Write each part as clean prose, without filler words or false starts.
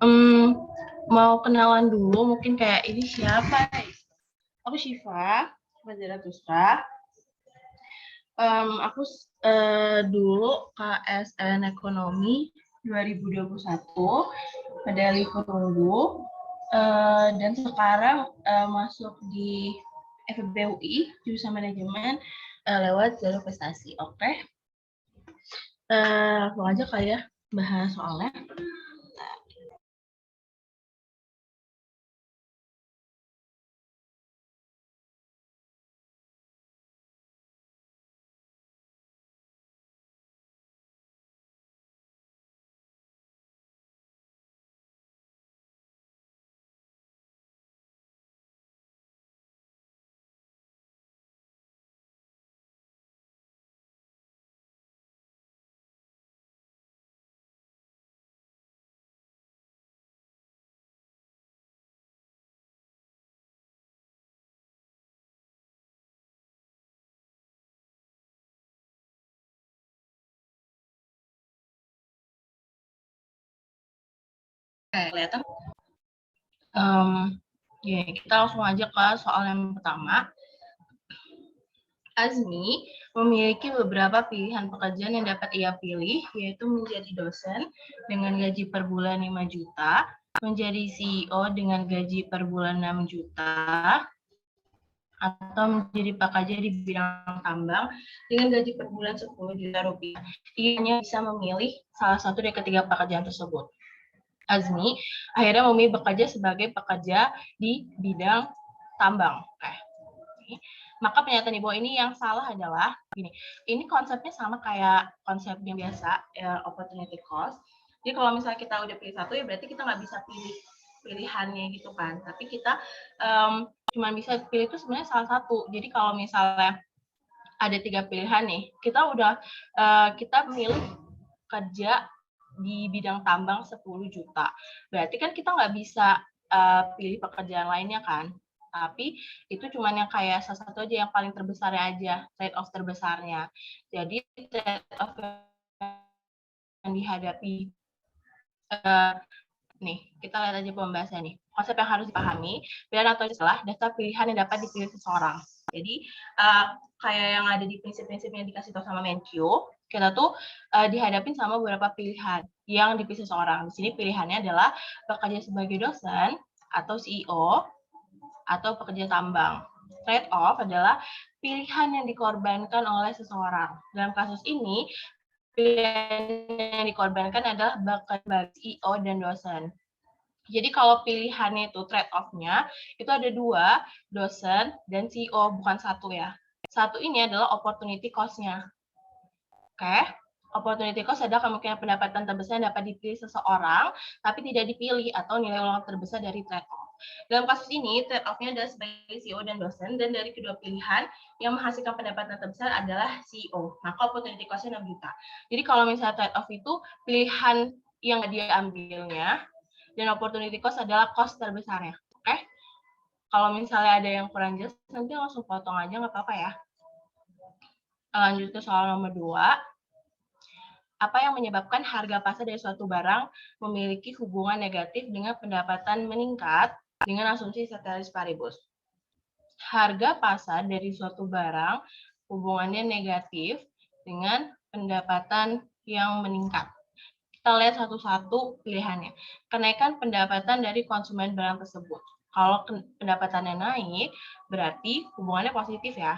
Hmm, mau kenalan dulu, mungkin kayak ini siapa? Aku Syifa, Fazila Tusra. Aku dulu KSN Ekonomi 2021, medali perunggu, dan sekarang masuk di FEB UI, jurusan manajemen lewat jalur prestasi. Oke, langsung aja kali ya bahas soalnya. Kelihatan. Ya, kita langsung aja ke soal yang pertama. Azmi memiliki beberapa pilihan pekerjaan yang dapat ia pilih, yaitu menjadi dosen dengan gaji per bulan 5 juta, menjadi CEO dengan gaji per bulan 6 juta, atau menjadi pekerja di bidang tambang dengan gaji per bulan 10 juta rupiah. Ia hanya bisa memilih salah satu dari ketiga pekerjaan tersebut. Azmi akhirnya memilih bekerja sebagai pekerja di bidang tambang. Maka pernyataan di bawah ini yang salah adalah gini. Ini konsepnya sama kayak konsep yang biasa, opportunity cost. Jadi kalau misalnya kita udah pilih satu, ya berarti kita nggak bisa pilih pilihannya gitu kan. Tapi kita cuma bisa pilih itu sebenarnya salah satu. Jadi kalau misalnya ada 3 pilihan nih, kita udah kita milih kerja di bidang tambang 10 juta. Berarti kan kita nggak bisa pilih pekerjaan lainnya kan. Tapi itu cuma yang kayak salah satu aja yang paling terbesarnya aja, trade off terbesarnya. Jadi trade off yang dihadapi nih, kita lihat aja pembahasannya nih. Konsep yang harus dipahami, benar atau salah, daftar pilihan yang dapat dipilih seseorang. Jadi, kayak yang ada di prinsip-prinsip yang dikasih tahu sama Menkyu, kita tuh dihadapin sama beberapa pilihan yang dipilih seseorang. Di sini pilihannya adalah bekerja sebagai dosen, atau CEO, atau pekerja tambang. Trade off adalah pilihan yang dikorbankan oleh seseorang. Dalam kasus ini, pilihan yang dikorbankan adalah bekerja sebagai CEO dan dosen. Jadi kalau pilihannya itu trade off-nya, itu ada 2, dosen dan CEO, bukan satu ya. Satu ini adalah opportunity cost-nya. Oke? Opportunity cost adalah kemungkinan pendapatan terbesar yang dapat dipilih seseorang, tapi tidak dipilih atau nilai ulang terbesar dari trade off. Dalam kasus ini, trade off-nya adalah sebagai CEO dan dosen, dan dari kedua pilihan, yang menghasilkan pendapatan terbesar adalah CEO. Maka opportunity cost-nya 6 juta. Jadi kalau misalnya trade off itu pilihan yang dia ambilnya, dan opportunity cost adalah cost terbesarnya. Oke? Kalau misalnya ada yang kurang jelas, nanti langsung potong aja, nggak apa-apa ya. Lanjut ke soal nomor 2. Apa yang menyebabkan harga pasar dari suatu barang memiliki hubungan negatif dengan pendapatan meningkat dengan asumsi ceteris paribus? Harga pasar dari suatu barang hubungannya negatif dengan pendapatan yang meningkat. Kita lihat satu-satu pilihannya. Kenaikan pendapatan dari konsumen barang tersebut. Kalau pendapatannya naik, berarti hubungannya positif ya.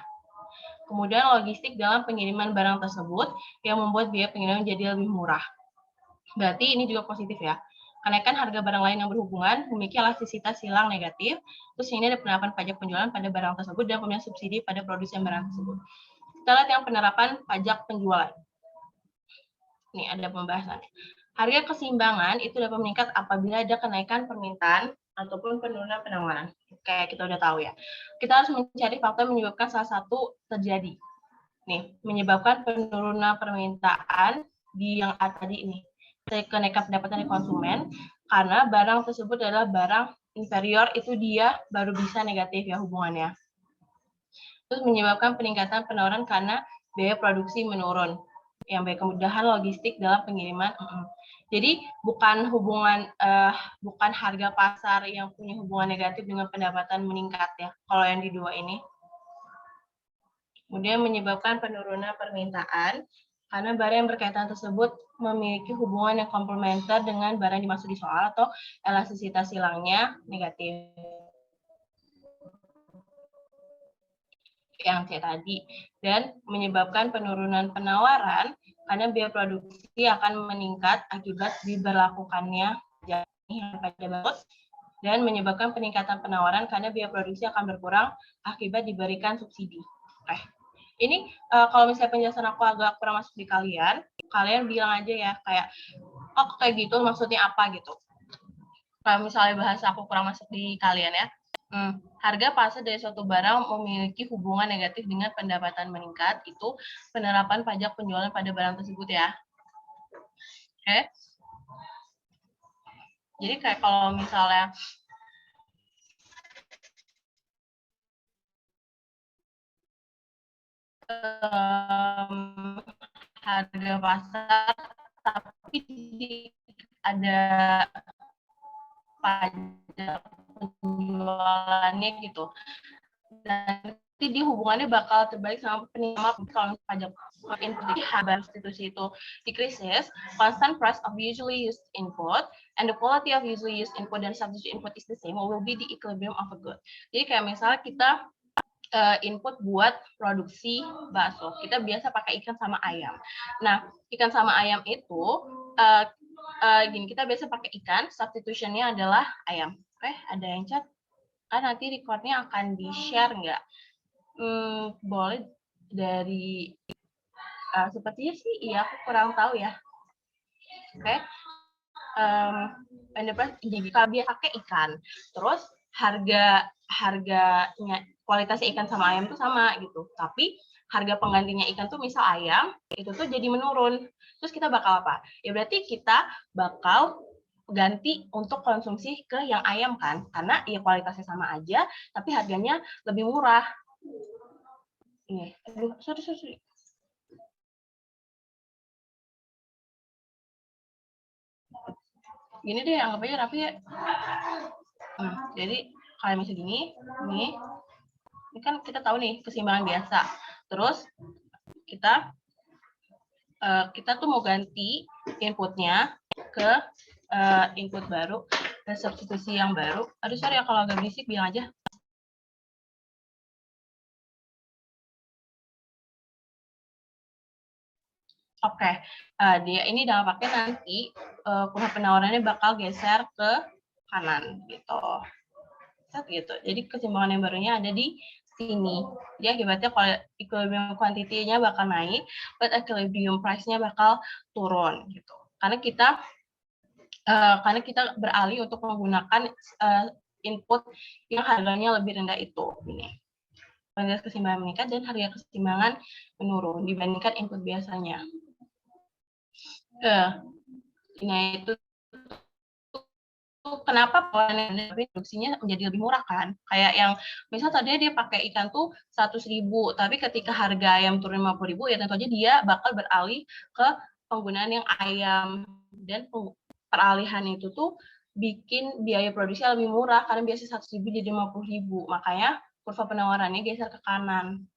Kemudian logistik dalam pengiriman barang tersebut yang membuat biaya pengiriman jadi lebih murah. Berarti ini juga positif ya. Kenaikan harga barang lain yang berhubungan memiliki elastisitas silang negatif. Terus ini ada penerapan pajak penjualan pada barang tersebut dan pemberian subsidi pada produsen barang tersebut. Kita lihat yang penerapan pajak penjualan. Ini ada pembahasannya. Harga keseimbangan itu dapat meningkat apabila ada kenaikan permintaan ataupun penurunan penawaran. Kayak kita udah tahu ya. Kita harus mencari faktor yang menyebabkan salah satu terjadi. Nih, menyebabkan penurunan permintaan di yang tadi ini. Kenaikan pendapatan dari konsumen karena barang tersebut adalah barang inferior, itu dia baru bisa negatif ya hubungannya. Terus menyebabkan peningkatan penawaran karena biaya produksi menurun. yang baik, kemudahan logistik dalam pengiriman. Jadi bukan bukan harga pasar yang punya hubungan negatif dengan pendapatan meningkat ya, kalau yang di dua ini. Kemudian menyebabkan penurunan permintaan, karena barang yang berkaitan tersebut memiliki hubungan yang komplementer dengan barang yang dimaksud di soal atau elastisitas silangnya negatif. Yang C tadi. Dan menyebabkan penurunan penawaran, karena biaya produksi akan meningkat akibat diberlakukannya pada barcode, dan menyebabkan peningkatan penawaran karena biaya produksi akan berkurang akibat diberikan subsidi. Oke. Ini kalau misalnya penjelasan aku agak kurang masuk di kalian bilang aja ya, kayak, oh kayak gitu maksudnya apa gitu. Kalau misalnya bahasa aku kurang masuk di kalian ya. Harga pasar dari suatu barang memiliki hubungan negatif dengan pendapatan meningkat, itu penerapan pajak penjualan pada barang tersebut ya. Oke. Jadi kayak kalau misalnya harga pasar tapi ada pajak penjualannya gitu, nanti di hubungannya bakal terbalik sama penerimaan kalau pajak input. Harga substitusi itu decreases, constant price of usually used input and the quality of usually used input dan substitute input is the same, will be the equilibrium of a good. Jadi kayak misalnya kita input buat produksi bakso, kita biasa pakai ikan sama ayam. Nah, ikan sama ayam itu gini, kita biasa pakai ikan, substitutionnya adalah ayam. Oke, ada yang chat? Kan nanti recordnya akan di-share nggak? Boleh dari sepertinya sih, iya, aku kurang tahu ya. Oke. Jadi kalau biasa pakai ikan, terus harganya kualitasnya ikan sama ayam tuh sama gitu, tapi harga penggantinya ikan tuh misal ayam itu tuh jadi menurun, terus kita bakal apa? Ya berarti kita bakal ganti untuk konsumsi ke yang ayam kan, karena ya kualitasnya sama aja tapi harganya lebih murah. Ini, aduh, sorry. Gini deh, anggap aja rapi ya. Jadi kalau misalnya gini, ini kan kita tahu nih keseimbangan biasa. Terus kita tuh mau ganti inputnya ke input baru, ke substitusi yang baru. Aduh sorry ya kalau agak berisik, bilang aja. Oke, dia ini dampaknya nanti kurva penawarannya bakal geser ke kanan gitu. Gitu. Jadi keseimbangan yang barunya ada di sini. Jadi akibatnya kalau equilibrium quantity-nya bakal naik, but equilibrium price-nya bakal turun gitu. Karena kita beralih untuk menggunakan input yang harganya lebih rendah itu. Ini. Harga keseimbangan meningkat dan harga keseimbangan menurun dibandingkan input biasanya. Nah, itu kenapa produksinya menjadi lebih murah kan? Kayak yang misal tadi dia pakai ikan tuh 100.000, tapi ketika harga ayam turun 50.000, ya tentu aja dia bakal beralih ke penggunaan yang ayam, dan peralihan itu tuh bikin biaya produksi lebih murah karena biasa 100.000 jadi 50.000, makanya kurva penawarannya geser ke kanan.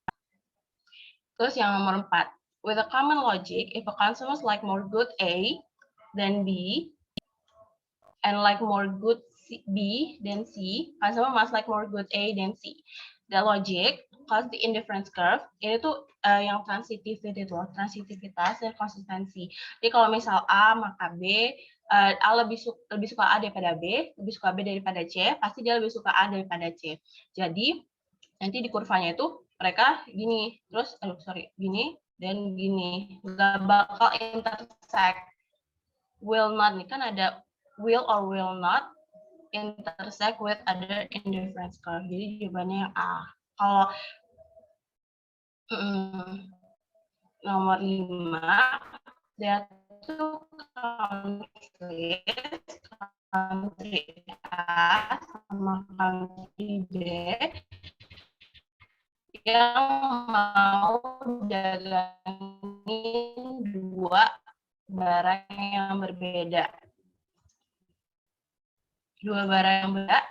Terus yang nomor 4, with a common logic, if a consumers like more good A than B, and like more good B than C, consumer must like more good A than C. The logic, cause the indifference curve, ini tuh yang transitivity itu, transitivitas dan konsistensi. Jadi kalau misal A maka B, A lebih suka A daripada B, lebih suka B daripada C, pasti dia lebih suka A daripada C. Jadi nanti di kurvanya itu mereka gini, terus gini dan gini, nggak bakal intersect. Will not, nih kan ada will or will not intersect with other indifference curve. Jadi jawabannya yang A. Kalau nomor 5, that two country A sama country B yang mau dagangin dua barang yang berbeda. Dua barang yang berbeda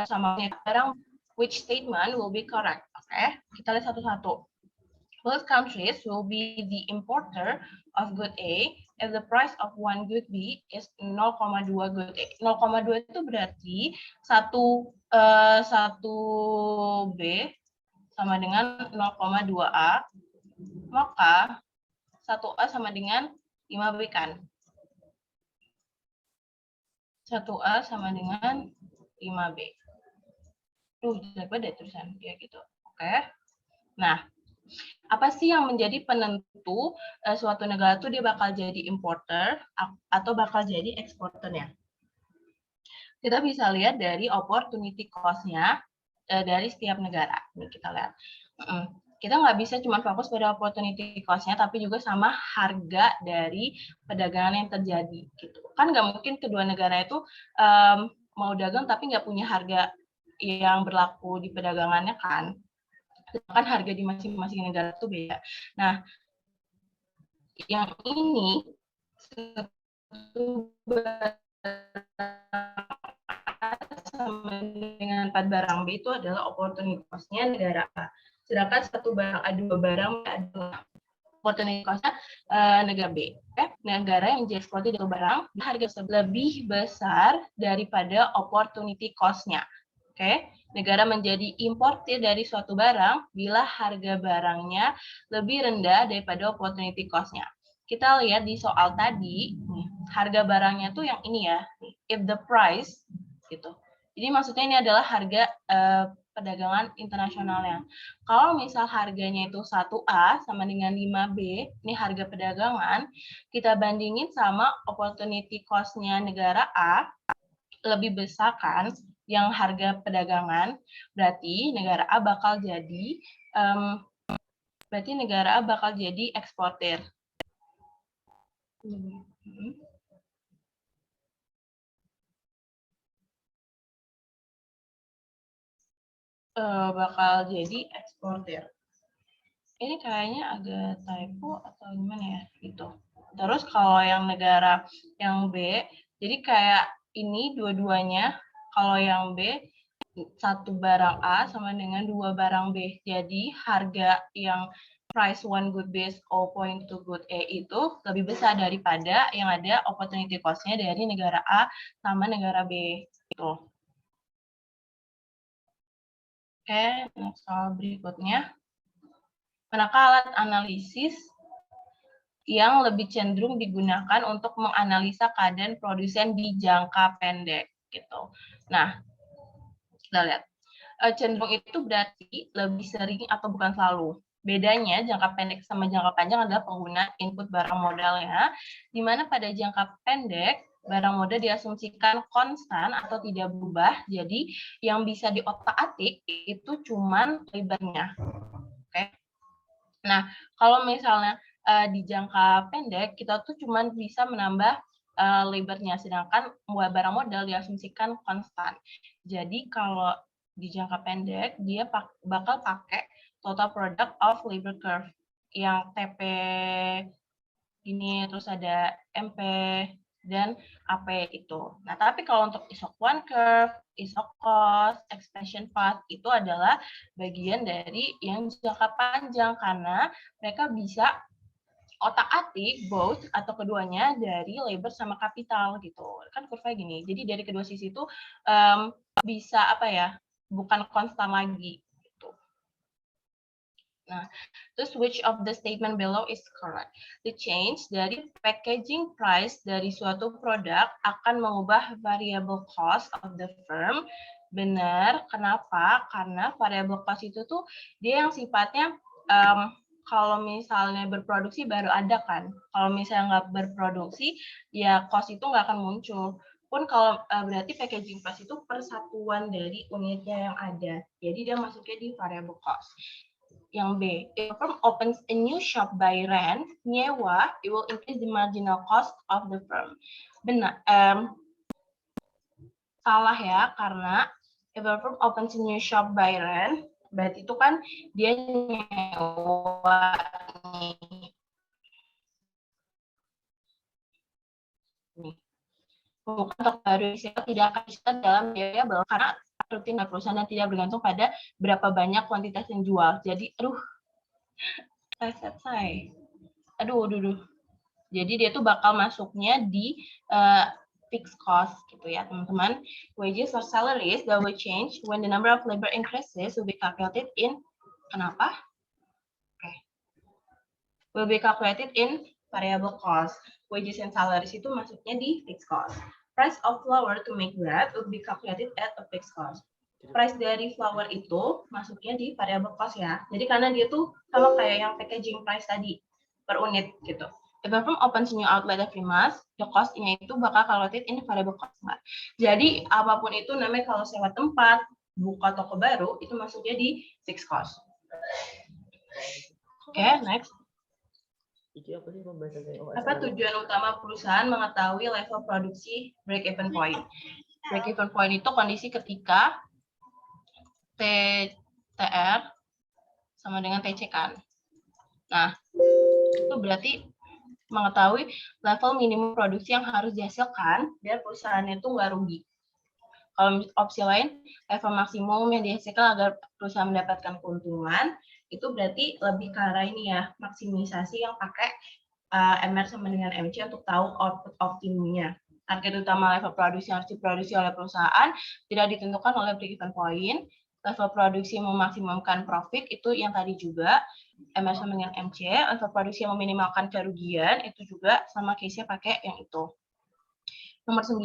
sama barang, which statement will be correct? Oke, kita lihat satu-satu. Both countries will be the importer of good A if the price of one good B is 0,2 good A. 0,2 itu berarti 1 B sama dengan 0,2A, maka 1A sama dengan 5B kan? 1A sama dengan 5B. Tuh, jelek banget tulisan kayak gitu. Oke. Nah, apa sih yang menjadi penentu suatu negara tuh dia bakal jadi importer atau bakal jadi eksporternya? Kita bisa lihat dari opportunity cost-nya dari setiap negara. Ini kita lihat. Kita nggak bisa cuma fokus pada opportunity cost-nya, tapi juga sama harga dari perdagangan yang terjadi. Gitu. Kan nggak mungkin kedua negara itu mau dagang tapi nggak punya harga yang berlaku di perdagangannya kan. Kan harga di masing-masing negara itu beda. Nah, yang ini sama dengan 4 barang B itu adalah opportunity cost-nya negara A. Sedangkan 1 barang A, 2 barang B adalah opportunity cost-nya negara B. Negara yang diekspor itu barang, harga lebih besar daripada opportunity cost-nya. Negara menjadi importir dari suatu barang bila harga barangnya lebih rendah daripada opportunity cost-nya. Kita lihat di soal tadi, harga barangnya tuh yang ini ya, if the price, gitu. Jadi maksudnya ini adalah harga perdagangan internasionalnya. Kalau misal harganya itu 1A sama dengan 5B, ini harga perdagangan, kita bandingin sama opportunity cost-nya negara A, lebih besar kan yang harga perdagangan, berarti negara A bakal jadi eksportir. Bakal jadi eksportir. Ini kayaknya agak typo atau gimana ya gitu. Terus kalau yang negara yang B, jadi kayak ini dua-duanya, kalau yang B 1 barang A sama dengan 2 barang B. Jadi harga yang price one good B is 0.2 good A itu lebih besar daripada yang ada opportunity cost-nya dari negara A sama negara B. Gitu. Oke, next soal berikutnya. Manakah alat analisis yang lebih cenderung digunakan untuk menganalisa keadaan produsen di jangka pendek gitu. Nah, kita lihat. Cenderung itu berarti lebih sering atau bukan selalu. Bedanya jangka pendek sama jangka panjang adalah penggunaan input barang modalnya, di mana pada jangka pendek barang modal diasumsikan konstan atau tidak berubah, jadi yang bisa diotak-atik itu cuman lebarnya. Oke. Nah, kalau misalnya di jangka pendek kita tuh cuma bisa menambah lebarnya, sedangkan barang modal diasumsikan konstan. Jadi kalau di jangka pendek dia bakal pakai total product of labor curve yang TP ini, terus ada MP dan AP itu. Nah, tapi kalau untuk ISO one curve, ISO cost, expansion path itu adalah bagian dari yang jangka panjang karena mereka bisa otak-atik both atau keduanya dari labor sama kapital gitu. Kan kurva gini. Jadi dari kedua sisi itu bisa apa ya? Bukan konstan lagi gitu. Nah, terus which of the statement below is correct? The change dari packaging price dari suatu produk akan mengubah variable cost of the firm. Benar, kenapa? Karena variable cost itu tuh dia yang sifatnya kalau misalnya berproduksi baru ada kan. Kalau misalnya nggak berproduksi, ya cost itu nggak akan muncul. Pun kalau berarti packaging price itu persatuan dari unitnya yang ada. Jadi dia masuknya di variable cost. Yang B, if a firm opens a new shop by rent, nyewa, it will increase the marginal cost of the firm. Benar, salah ya, karena if a firm opens a new shop by rent, berarti itu kan dia nyewa nih. Nih. Bukan stok baru tidak akan disetor dalam variabel karena rutin perusahaan dan tidak bergantung pada berapa banyak kuantitas yang jual. Jadi, reset saya. Aduh. Jadi dia tuh bakal masuknya di fixed cost gitu ya, teman-teman. Wages or salaries that will change when the number of labor increases will be calculated in kenapa? Will be calculated in variable cost. Wages and salaries itu masuknya di fixed cost. Price of flour to make bread will be calculated at a fixed cost. Price dari flour itu masuknya di variable cost ya. Jadi karena dia tuh sama kayak yang packaging price tadi per unit gitu. If a firm opens new outlet every month, the cost-nya itu bakal calculated in variable cost. Jadi apapun itu namanya kalau sewa tempat, buka toko baru, itu masuknya di fixed cost. Oke, next. Apa tujuan utama perusahaan mengetahui level produksi break-even point? Break-even point itu kondisi ketika TR sama dengan TC kan. Nah, itu berarti mengetahui level minimum produksi yang harus dihasilkan biar perusahaannya itu nggak rugi. Kalau opsi lain, level maksimum yang dihasilkan agar perusahaan mendapatkan keuntungan, itu berarti lebih ke arah ini ya, maksimisasi yang pakai MR sama dengan MC untuk tahu output optimumnya. Target utama level produksi yang harus diproduksi oleh perusahaan tidak ditentukan oleh break-even point. Level produksi memaksimumkan profit itu yang tadi juga MR sama dengan MC. Level produksi yang meminimalkan kerugian itu juga sama case-nya pakai yang itu. Nomor 9,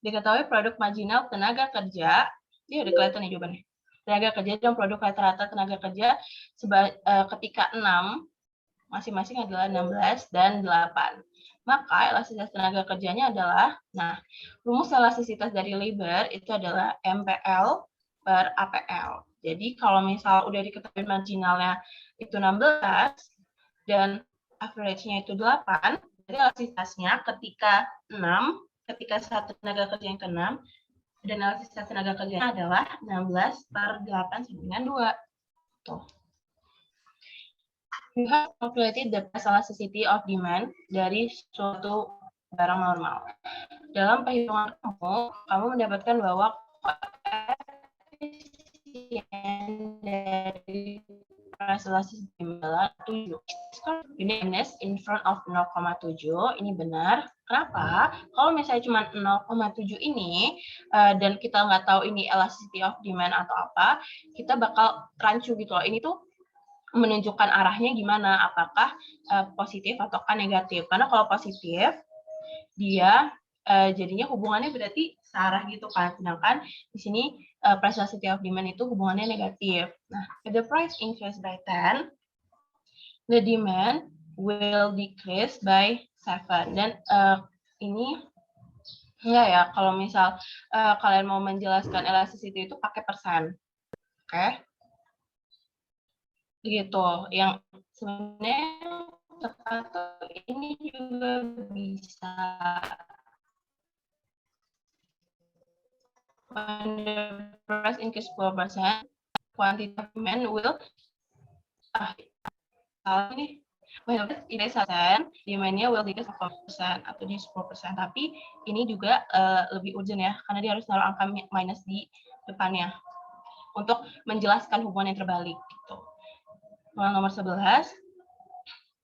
diketahui produk marginal tenaga kerja. Ini udah kelihatan nih jawabannya. Tenaga kerja dan produk rata-rata tenaga kerja ketika 6 masing-masing adalah 16 dan 8. Maka elastisitas tenaga kerjanya adalah, nah, rumus elastisitas dari labor itu adalah MPL per APL. Jadi kalau misal udah diketahui marginalnya itu 16 dan average-nya itu 8, jadi elastisitasnya ketika 6, ketika satu tenaga kerja yang ke-6, dan elastisitas tenaga kerjanya adalah 16 per 8 sama dengan 2. Tuh. You have calculated the price elasticity of demand dari suatu barang normal. Dalam perhitungan kamu mendapatkan bahwa koefisien dari price elasticity adalah 7. Ini in front of 0,7, ini benar. Kenapa? Kalau misalnya cuma 0,7 ini, dan kita nggak tahu ini elasticity of demand atau apa, kita bakal rancu gitu loh. Ini tuh menunjukkan arahnya gimana, apakah positif ataukah negatif. Karena kalau positif, dia jadinya hubungannya berarti searah gitu kan. Sedangkan di sini price elasticity of demand itu hubungannya negatif. Nah, if the price increase by 10, the demand will decrease by 7. Dan ini enggak ya, kalau misal kalian mau menjelaskan elasticity itu pakai persen. Oke? Gitu, yang sebenarnya tepat ini juga bisa when the price increase 10%, quantity of demand will salah nih. When the price increase 10%, demand-nya will decrease 10% atau di 10%. Tapi ini juga lebih urgent ya, karena dia harus taruh angka minus di depannya untuk menjelaskan hubungan yang terbalik gitu. Nomor 11,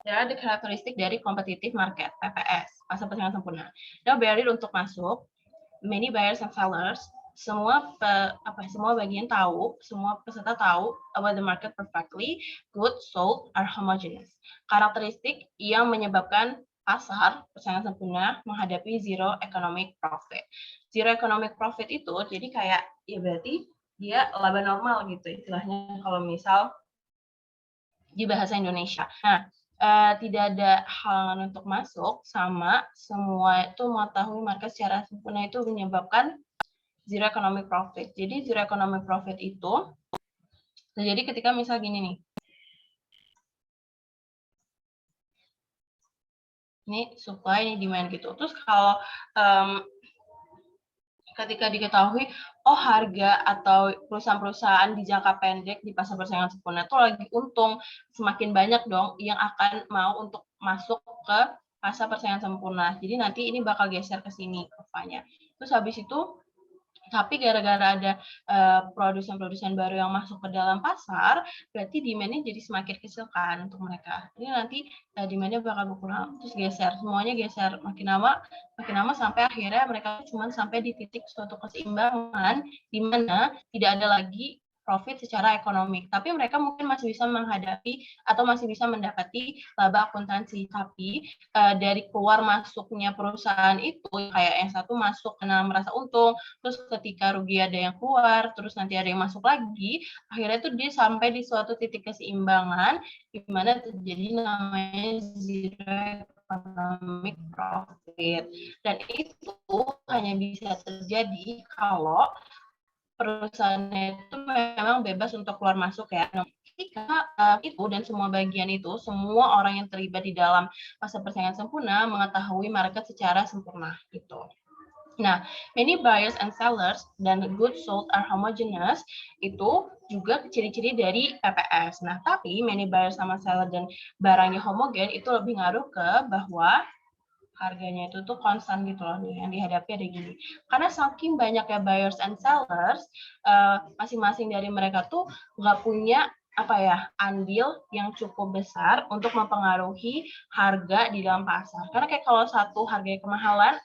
adalah karakteristik dari competitive market, PPS, pasar persaingan sempurna. Now, barrier untuk masuk, many buyers and sellers, semua bagian tahu, semua peserta tahu about the market perfectly, goods sold are homogeneous. Karakteristik yang menyebabkan pasar persaingan sempurna menghadapi zero economic profit. Zero economic profit itu jadi kayak ya berarti dia laba normal gitu istilahnya kalau misal di bahasa Indonesia. Nah, tidak ada halangan untuk masuk, sama semua itu mengetahui market secara sempurna itu menyebabkan zero economic profit. Jadi zero economic profit itu terjadi ketika misal gini nih. Ini supply, ini demand gitu. Terus kalau ketika diketahui, oh harga atau perusahaan-perusahaan di jangka pendek di pasar persaingan sempurna itu lagi untung, semakin banyak dong yang akan mau untuk masuk ke fase persaingan sempurna. Jadi nanti ini bakal geser ke sini kurvanya. Terus habis itu, tapi gara-gara ada produsen-produsen baru yang masuk ke dalam pasar, berarti demand-nya jadi semakin kecil kan untuk mereka. Ini nanti demand-nya bakal berkurang, terus geser, semuanya geser makin lama sampai akhirnya mereka cuma sampai di titik suatu keseimbangan di mana tidak ada lagi profit secara ekonomi, tapi mereka mungkin masih bisa menghadapi atau masih bisa mendapati laba akuntansi. Tapi dari keluar masuknya perusahaan itu, kayak yang satu masuk karena merasa untung, terus ketika rugi ada yang keluar, terus nanti ada yang masuk lagi, akhirnya itu dia sampai di suatu titik keseimbangan, di mana terjadi namanya zero economic profit. Dan itu hanya bisa terjadi kalau perusahaannya itu memang bebas untuk keluar masuk ya. Ketika itu dan semua bagian itu, semua orang yang terlibat di dalam fase persaingan sempurna mengetahui market secara sempurna gitu. Nah, many buyers and sellers dan goods sold are homogeneous itu juga ciri-ciri dari PPS. Nah, tapi many buyers sama seller dan barangnya homogen itu lebih ngaruh ke bahwa harganya itu tuh konstan gitu loh nih, yang dihadapi ada gini. Karena saking banyaknya buyers and sellers, masing-masing dari mereka tuh nggak punya andil yang cukup besar untuk mempengaruhi harga di dalam pasar. Karena kayak kalau satu harganya kemahalan,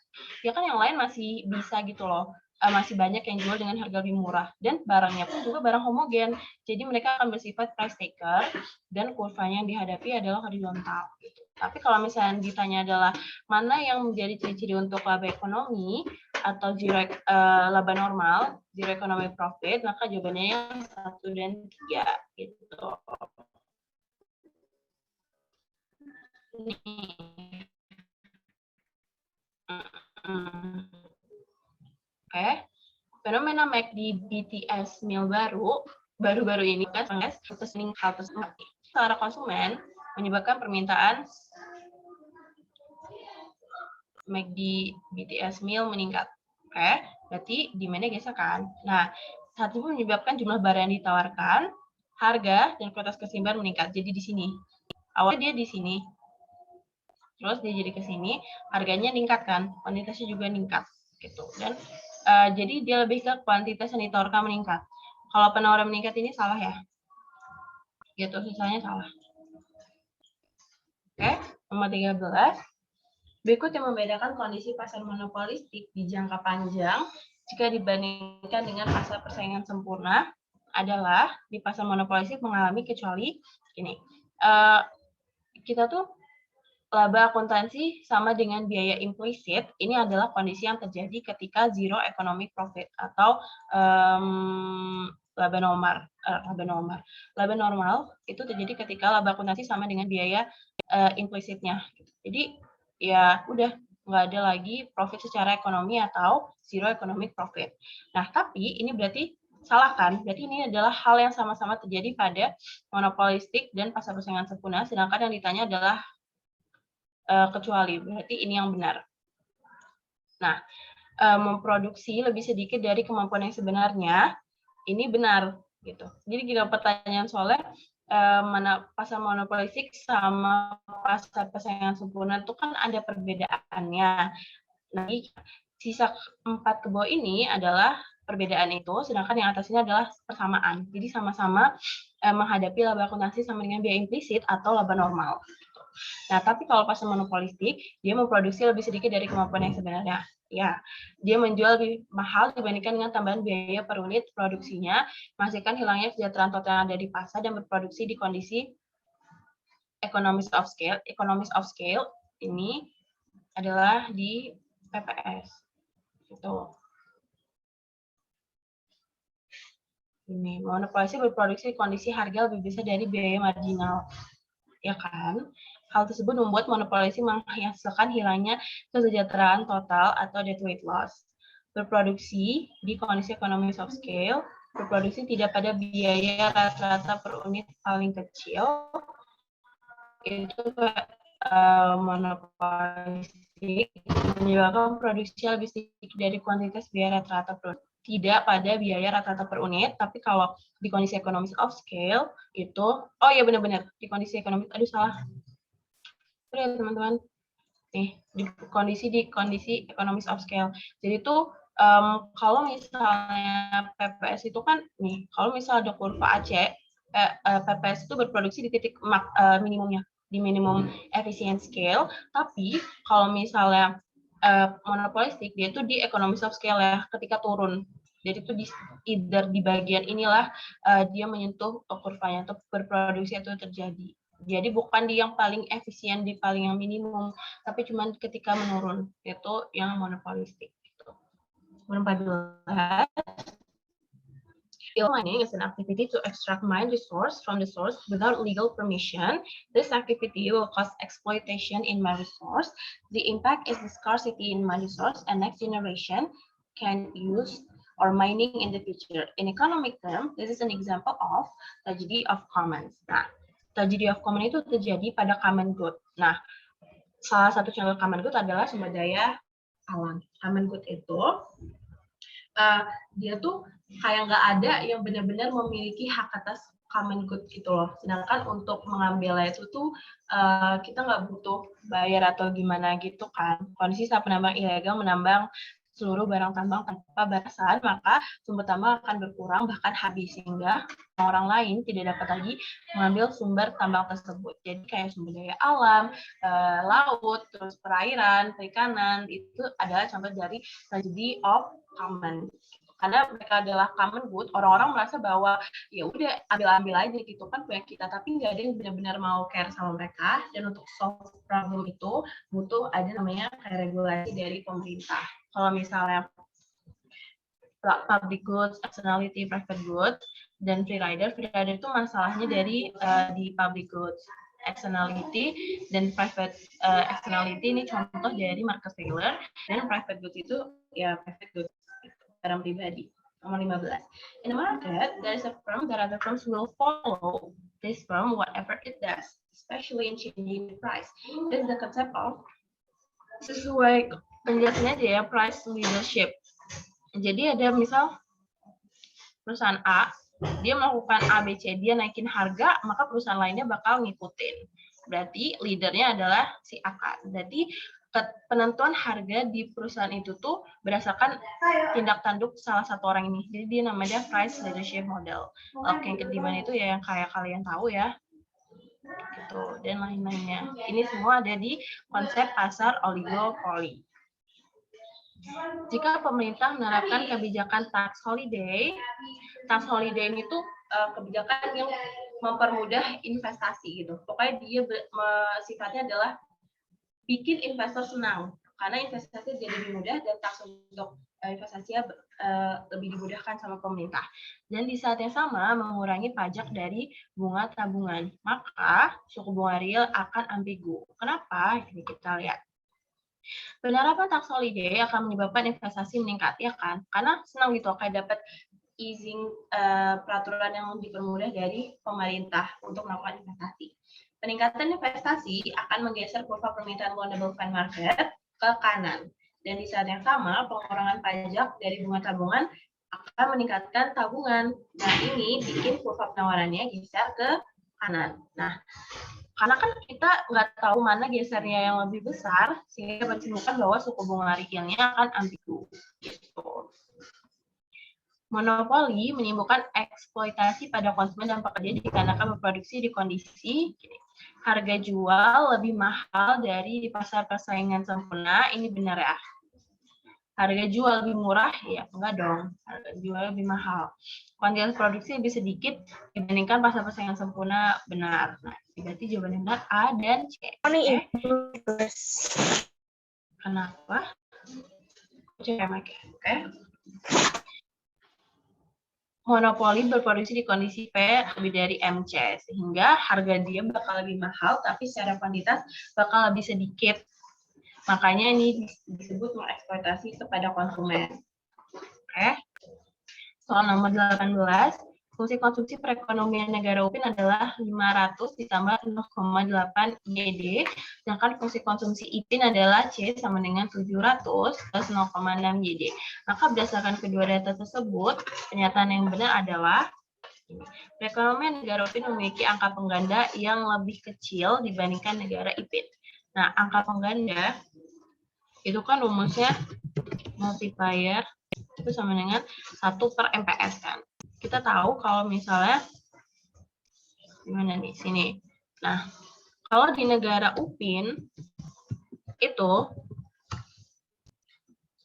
ya kan yang lain masih bisa gitu loh. Masih banyak yang jual dengan harga lebih murah. Dan barangnya pun juga barang homogen. Jadi mereka akan bersifat price taker dan kurvanya yang dihadapi adalah horizontal. Gitu. Tapi kalau misalnya ditanya adalah mana yang menjadi ciri-ciri untuk laba ekonomi atau laba normal, zero economic profit, maka jawabannya yang 1 dan 3 gitu. Oke, fenomena MACD BTS meal baru-baru ini kan hal tersebut secara konsumen menyebabkan permintaan MACD BTS meal meningkat. Oke, berarti demand-nya geser kan. Nah, saat itu menyebabkan jumlah barang yang ditawarkan, harga, dan kualitas keseimbangan meningkat. Jadi di sini. Awalnya dia di sini. Terus dia jadi ke sini, harganya meningkat kan, kuantitasnya juga meningkat. Gitu. Dan jadi dia lebih ke kuantitas yang ditawarkan meningkat. Kalau penawaran meningkat ini salah ya. Gitu, sisanya salah. Oke, nomor 13. Berikut yang membedakan kondisi pasar monopolistik di jangka panjang jika dibandingkan dengan pasar persaingan sempurna adalah di pasar monopolistik mengalami kecuali ini. Kita tuh laba akuntansi sama dengan biaya implisit, ini adalah kondisi yang terjadi ketika zero economic profit atau laba normal itu terjadi ketika laba akuntansi sama dengan biaya implisitnya. Jadi ya udah nggak ada lagi profit secara ekonomi atau zero economic profit. Nah, tapi ini berarti salah kan? Berarti ini adalah hal yang sama-sama terjadi pada monopolistik dan pasar persaingan sempurna, sedangkan yang ditanya adalah kecuali. Berarti ini yang benar. Nah, memproduksi lebih sedikit dari kemampuan yang sebenarnya, ini benar gitu. Jadi jika pertanyaan soalnya mana pasar monopolistik sama pasar persaingan sempurna itu kan ada perbedaannya. Nah, sisa 4 ke bawah ini adalah perbedaan itu, sedangkan yang atas ini adalah persamaan. Jadi sama-sama menghadapi laba akuntansi sama dengan biaya implisit atau laba normal. Nah, tapi kalau pasar monopolistik, dia memproduksi lebih sedikit dari kemampuan yang sebenarnya. Ya, dia menjual lebih mahal dibandingkan dengan tambahan biaya per unit produksinya, menghasilkan hilangnya kesejahteraan total yang ada di pasar dan berproduksi di kondisi economies of scale. Economies of scale ini adalah di PPS. Gitu. Ini monopolistik berproduksi di kondisi harga lebih besar dari biaya marginal. Ya kan? Hal tersebut membuat monopolistik menghasilkan hilangnya kesejahteraan total atau deadweight loss. Berproduksi di kondisi economies of scale, berproduksi tidak pada biaya rata-rata per unit paling kecil, itu monopolistik menyebabkan produksi lebih sedikit dari kuantitas biaya rata-rata per unit. Tidak pada biaya rata-rata per unit, tapi kalau di kondisi economies of scale itu, oh ya benar-benar di kondisi ekonomis, aduh salah. Ya teman-teman, nih di kondisi economies of scale. Jadi tuh kalau misalnya PPS itu kan nih, kalau misalnya ada kurva AC, PPS itu berproduksi di titik minimumnya, di minimum efficient scale. Tapi kalau misalnya monopolistik, dia itu di economies of scale ya, ketika turun. Jadi itu either di bagian inilah dia menyentuh kurvanya untuk berproduksi itu terjadi. Jadi bukan di yang paling efisien, di paling yang minimum, tapi cuma ketika menurun, itu yang monopolistik. Nomor 14, skill mining is an activity to extract mine resource from the source without legal permission. This activity will cause exploitation in mine resource. The impact is the scarcity in mine resource, and next generation can use or mining in the future. In economic term, this is an example of tragedy of commons. Nah, tragedy of commons itu terjadi pada common good. Nah, salah satu contoh common good adalah sumber daya alam. Common good itu dia tuh kayak nggak ada yang benar-benar memiliki hak atas common good gitu loh. Sedangkan untuk mengambilnya itu tuh kita nggak butuh bayar atau gimana gitu kan. Kondisi saat penambang ilegal menambang seluruh barang tambang tanpa batasan, maka sumber tambang akan berkurang bahkan habis, sehingga orang lain tidak dapat lagi mengambil sumber tambang tersebut. Jadi kayak sumber daya alam, laut, terus perairan, perikanan, itu adalah contoh dari tragedy of common. Karena mereka adalah common good, orang-orang merasa bahwa ya udah ambil-ambil aja gitu kan punya kita, tapi nggak ada yang benar-benar mau care sama mereka. Dan untuk solve problem itu butuh ada namanya kayak regulasi dari pemerintah. Kalau misalnya public goods, externality, private goods, dan free rider itu masalahnya dari di public goods, externality, dan private externality ini contoh dari Marcus Taylor, dan private goods itu ya private goods, barang pribadi. Nomor 15. In a market, there is a firm that other firms will follow this firm whatever it does, especially in changing the price. This is the concept of sesuai penjelasannya aja ya, price leadership. Jadi ada misal perusahaan A, dia melakukan ABC, dia naikin harga, maka perusahaan lainnya bakal ngikutin. Berarti leadernya adalah si A. Berarti penentuan harga di perusahaan itu tuh berdasarkan tindak tanduk salah satu orang ini. Jadi dia namanya price leadership model. Oke, yang kedua itu ya yang kayak kalian tahu ya. Gitu, dan lain-lainnya. Ini semua ada di konsep pasar oligopoli. Jika pemerintah menerapkan kebijakan tax holiday itu kebijakan yang mempermudah investasi gitu. Pokoknya dia sifatnya adalah bikin investor senang, karena investasi jadi lebih mudah dan tax untuk investasinya lebih dimudahkan sama pemerintah. Dan di saat yang sama mengurangi pajak dari bunga tabungan, maka suku bunga real akan ambigu. Kenapa? Ini kita lihat. Penerapan tax holiday akan menyebabkan investasi meningkat, ya kan? Karena senang gitu, kayak dapat izin peraturan yang dipermudah dari pemerintah untuk melakukan investasi. Peningkatan investasi akan menggeser kurva permintaan loanable fund market ke kanan. Dan di saat yang sama, pengurangan pajak dari bunga tabungan akan meningkatkan tabungan. Nah, ini bikin kurva penawarannya geser ke kanan. Nah, karena kan kita nggak tahu mana gesernya yang lebih besar, sehingga menunjukkan bahwa suku bunga realnya akan ambigu. Gitu. Monopoli menimbulkan eksploitasi pada konsumen dan pekerja dikarenakan memproduksi di kondisi harga jual lebih mahal dari di pasar persaingan sempurna. Ini benar ya? Harga jual lebih murah? Ya, enggak dong. Harga jual lebih mahal. Kuantitas produksi lebih sedikit dibandingkan pasar persaingan sempurna. Benar. Nah, berarti jawabannya benar A dan C. Kenapa? Oke. Monopoli berproduksi di kondisi P lebih dari MC, sehingga harga dia bakal lebih mahal, tapi secara kuantitas bakal lebih sedikit. Makanya ini disebut mengeksploitasi kepada konsumen. Oke. Soal nomor 18, fungsi konsumsi perekonomian negara UPIN adalah 500 ditambah 0,8 YD, sedangkan fungsi konsumsi IPIN adalah C sama dengan 700 plus 0,6 YD. Maka berdasarkan kedua data tersebut, pernyataan yang benar adalah perekonomian negara UPIN memiliki angka pengganda yang lebih kecil dibandingkan negara IPIN. Nah, angka pengganda itu kan rumusnya multiplier itu sama dengan 1/MPS kan. Kita tahu kalau misalnya gimana nih sini. Nah, kalau di negara UPIN itu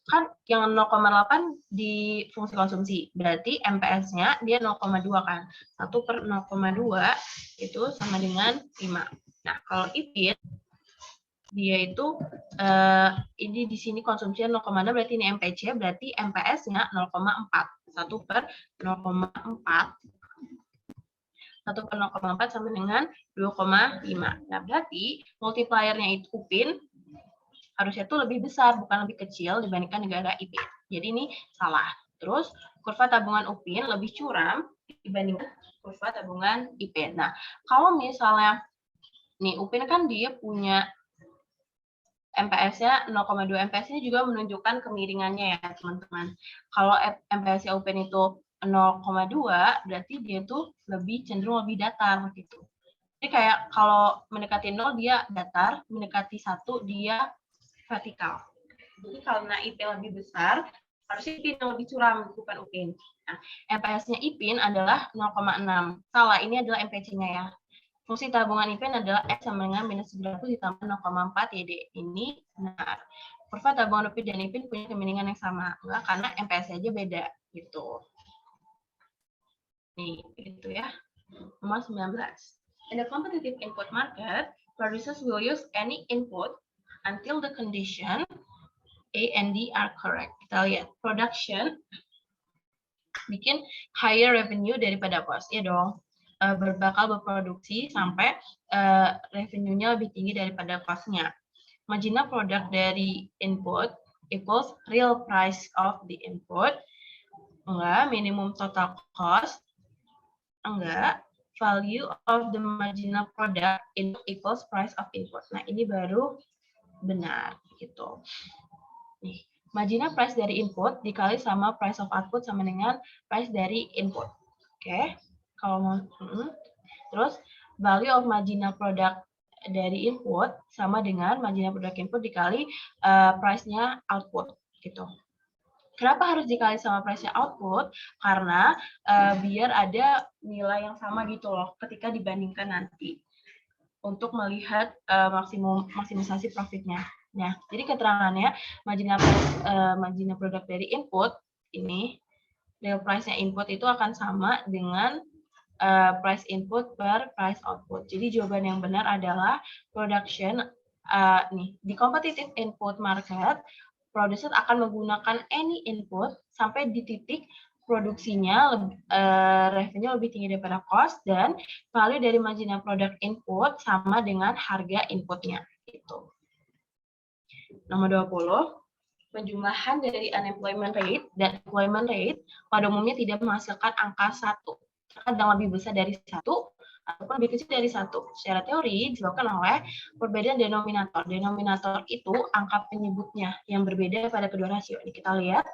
kan yang 0,8 di fungsi konsumsi. Berarti MPS-nya dia 0,2 kan. 1/0,2 itu sama dengan 5. Nah, kalau IPIN dia itu ini di sini konsumsinya 0,6 berarti ini MPC berarti MPS-nya 0,4. 1/0,4 sama dengan 2,5. Nah, berarti multipliernya itu UPIN harusnya itu lebih besar, bukan lebih kecil dibandingkan negara IPIN. Jadi ini salah. Terus, kurva tabungan UPIN lebih curam dibandingkan kurva tabungan IPIN. Nah, kalau misalnya, nih UPIN kan dia punya MPS-nya 0,2. MPS ini juga menunjukkan kemiringannya ya, teman-teman. Kalau MPS-nya UPIN itu 0,2, berarti dia tuh lebih cenderung lebih datar gitu. Jadi kayak kalau mendekati 0 dia datar, mendekati 1 dia vertikal. Jadi karena IP lebih besar, harusnya IPIN yang lebih curam, bukan UPIN. Nah, MPS-nya IPIN adalah 0,6. Salah, ini adalah MPC-nya ya. Fungsi tabungan IPIN adalah X sama dengan minus 900 ditambah 0,4 YD. Ini benar. Kurva tabungan UPIN dan IPIN punya kemiringan yang sama. Enggak, karena MPS aja beda. Gitu. Nih, gitu ya. Nomor 19. In the competitive input market, producers will use any input until the condition A and D are correct. Kita lihat, production bikin higher revenue daripada cost. Ya dong, bakal berproduksi sampai revenue-nya lebih tinggi daripada cost-nya. Marginal product dari input equals real price of the input. Enggak, minimum total cost. Enggak, value of the marginal product equals price of input. Nah, ini baru benar gitu. Nih, marginal price dari input dikali sama price of output sama dengan price dari input. Oke, kalau mau terus value of marginal product dari input sama dengan marginal product input dikali price-nya output gitu. Kenapa harus dikali sama price-nya output? Karena biar ada nilai yang sama gitu loh ketika dibandingkan nanti untuk melihat maksimisasi profitnya. Nah, jadi keterangannya marginal product dari input ini real price-nya input itu akan sama dengan price input per price output. Jadi jawaban yang benar adalah production di competitive input market, producer akan menggunakan any input sampai di titik produksinya revenue lebih tinggi daripada cost dan value dari marginal product input sama dengan harga inputnya. Gitu. Nomor 20, penjumlahan dari unemployment rate dan employment rate pada umumnya tidak menghasilkan angka 1. Kadang lebih besar dari 1 ataupun lebih kecil dari 1. Secara teori disebabkan oleh perbedaan denominator. Denominator itu angka penyebutnya yang berbeda pada kedua rasio. Ini kita lihat,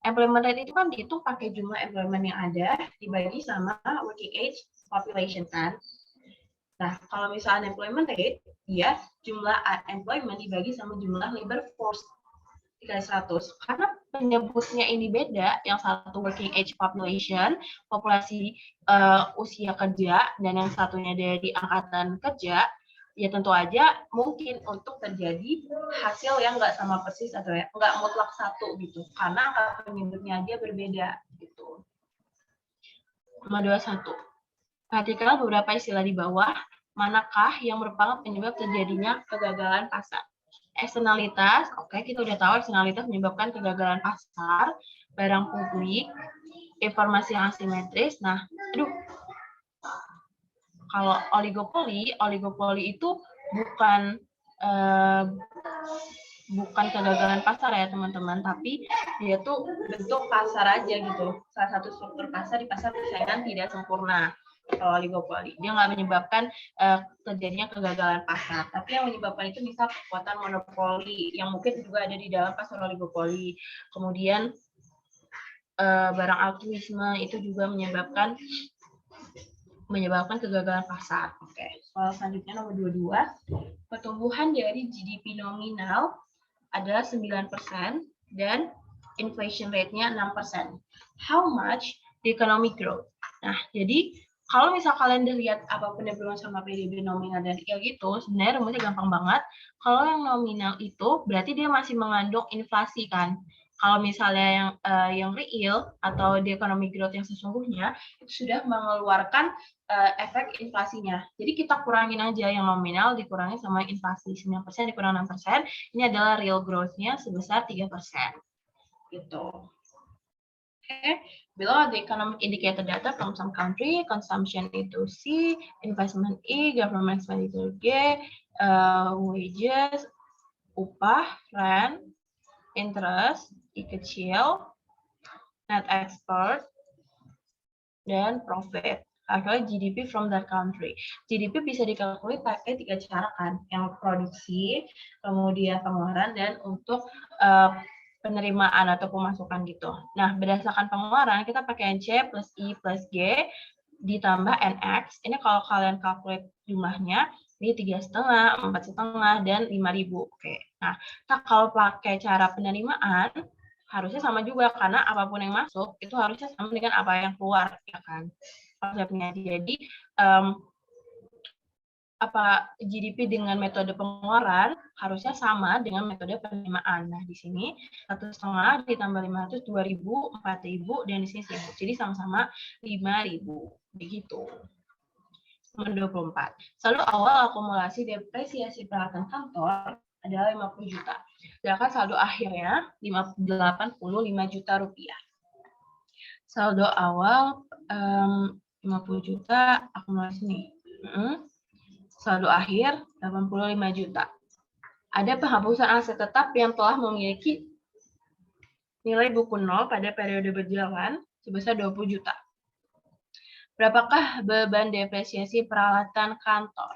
employment rate itu kan dihitung pakai jumlah employment yang ada dibagi sama working age population kan. Nah, kalau misalnya unemployment rate, ya jumlah unemployment dibagi sama jumlah labor force dikali 100. Karena penyebutnya ini beda, yang satu working age population, populasi usia kerja, dan yang satunya dari angkatan kerja, ya tentu aja mungkin untuk terjadi hasil yang nggak sama persis atau ya, nggak mutlak satu gitu, karena angka penyebutnya aja berbeda gitu. Nomor 21. Perhatikan beberapa istilah di bawah, manakah yang merupakan penyebab terjadinya kegagalan pasar. Eksternalitas, oke, kita udah tahu eksternalitas menyebabkan kegagalan pasar, barang publik, informasi yang asimetris. Nah, kalau oligopoli itu bukan kegagalan pasar ya teman-teman, tapi dia tuh bentuk pasar aja gitu. Salah satu struktur pasar di pasar persaingan tidak sempurna. Kalau oligopoli, dia nggak menyebabkan terjadinya kegagalan pasar, tapi yang menyebabkan itu bisa kekuatan monopoli yang mungkin juga ada di dalam pasar oligopoli. Kemudian barang altruisme itu juga menyebabkan menyebabkan kegagalan pasar. Oke, soal selanjutnya nomor 22. Pertumbuhan dari GDP nominal adalah 9% dan inflation rate-nya 6%. How much the economic growth? Nah, jadi kalau misal kalian udah lihat apa pendapat sama PDB nominal dan real gitu, sebenarnya rumusnya gampang banget. Kalau yang nominal itu berarti dia masih mengandung inflasi kan. Kalau misalnya yang real atau the economic growth yang sesungguhnya itu sudah mengeluarkan efek inflasinya. Jadi kita kurangin aja yang nominal dikurangi sama inflasi 9% dikurang 6%. Ini adalah real growth-nya sebesar 3%. Gitu. Okay. Below the economic indicator data from some country, consumption itu C, investment E, government expenditure G, wages, upah, rent, interest, I kecil, net export, dan profit. Calculate GDP from that country. GDP bisa dikalkulasi pakai 3 cara kan, yang produksi, kemudian pengeluaran, dan untuk penerimaan atau pemasukan gitu. Nah, berdasarkan pengeluaran, kita pakai C plus I plus G ditambah NX. Ini kalau kalian kalkulasi jumlahnya, ini 3,5, 4,5, dan 5.000. Oke. Nah, kalau pakai cara penerimaan, harusnya sama juga, karena apapun yang masuk, itu harusnya sama dengan apa yang keluar, ya kan? Konsepnya. Jadi, GDP dengan metode pengeluaran harusnya sama dengan metode penerimaan. Nah, di sini 1,5 ditambah 500, 2.000, 4.000, dan di sini 1.000. Jadi sama-sama 5.000. Begitu. Nomor 24. Saldo awal akumulasi depresiasi peralatan kantor adalah 50 juta. Sedangkan saldo akhirnya 85 juta rupiah. Saldo awal 50 juta akumulasi nih. Saldo akhir 85 juta. Ada penghapusan aset tetap yang telah memiliki nilai buku nol pada periode berjalan sebesar 20 juta. Berapakah beban depresiasi peralatan kantor?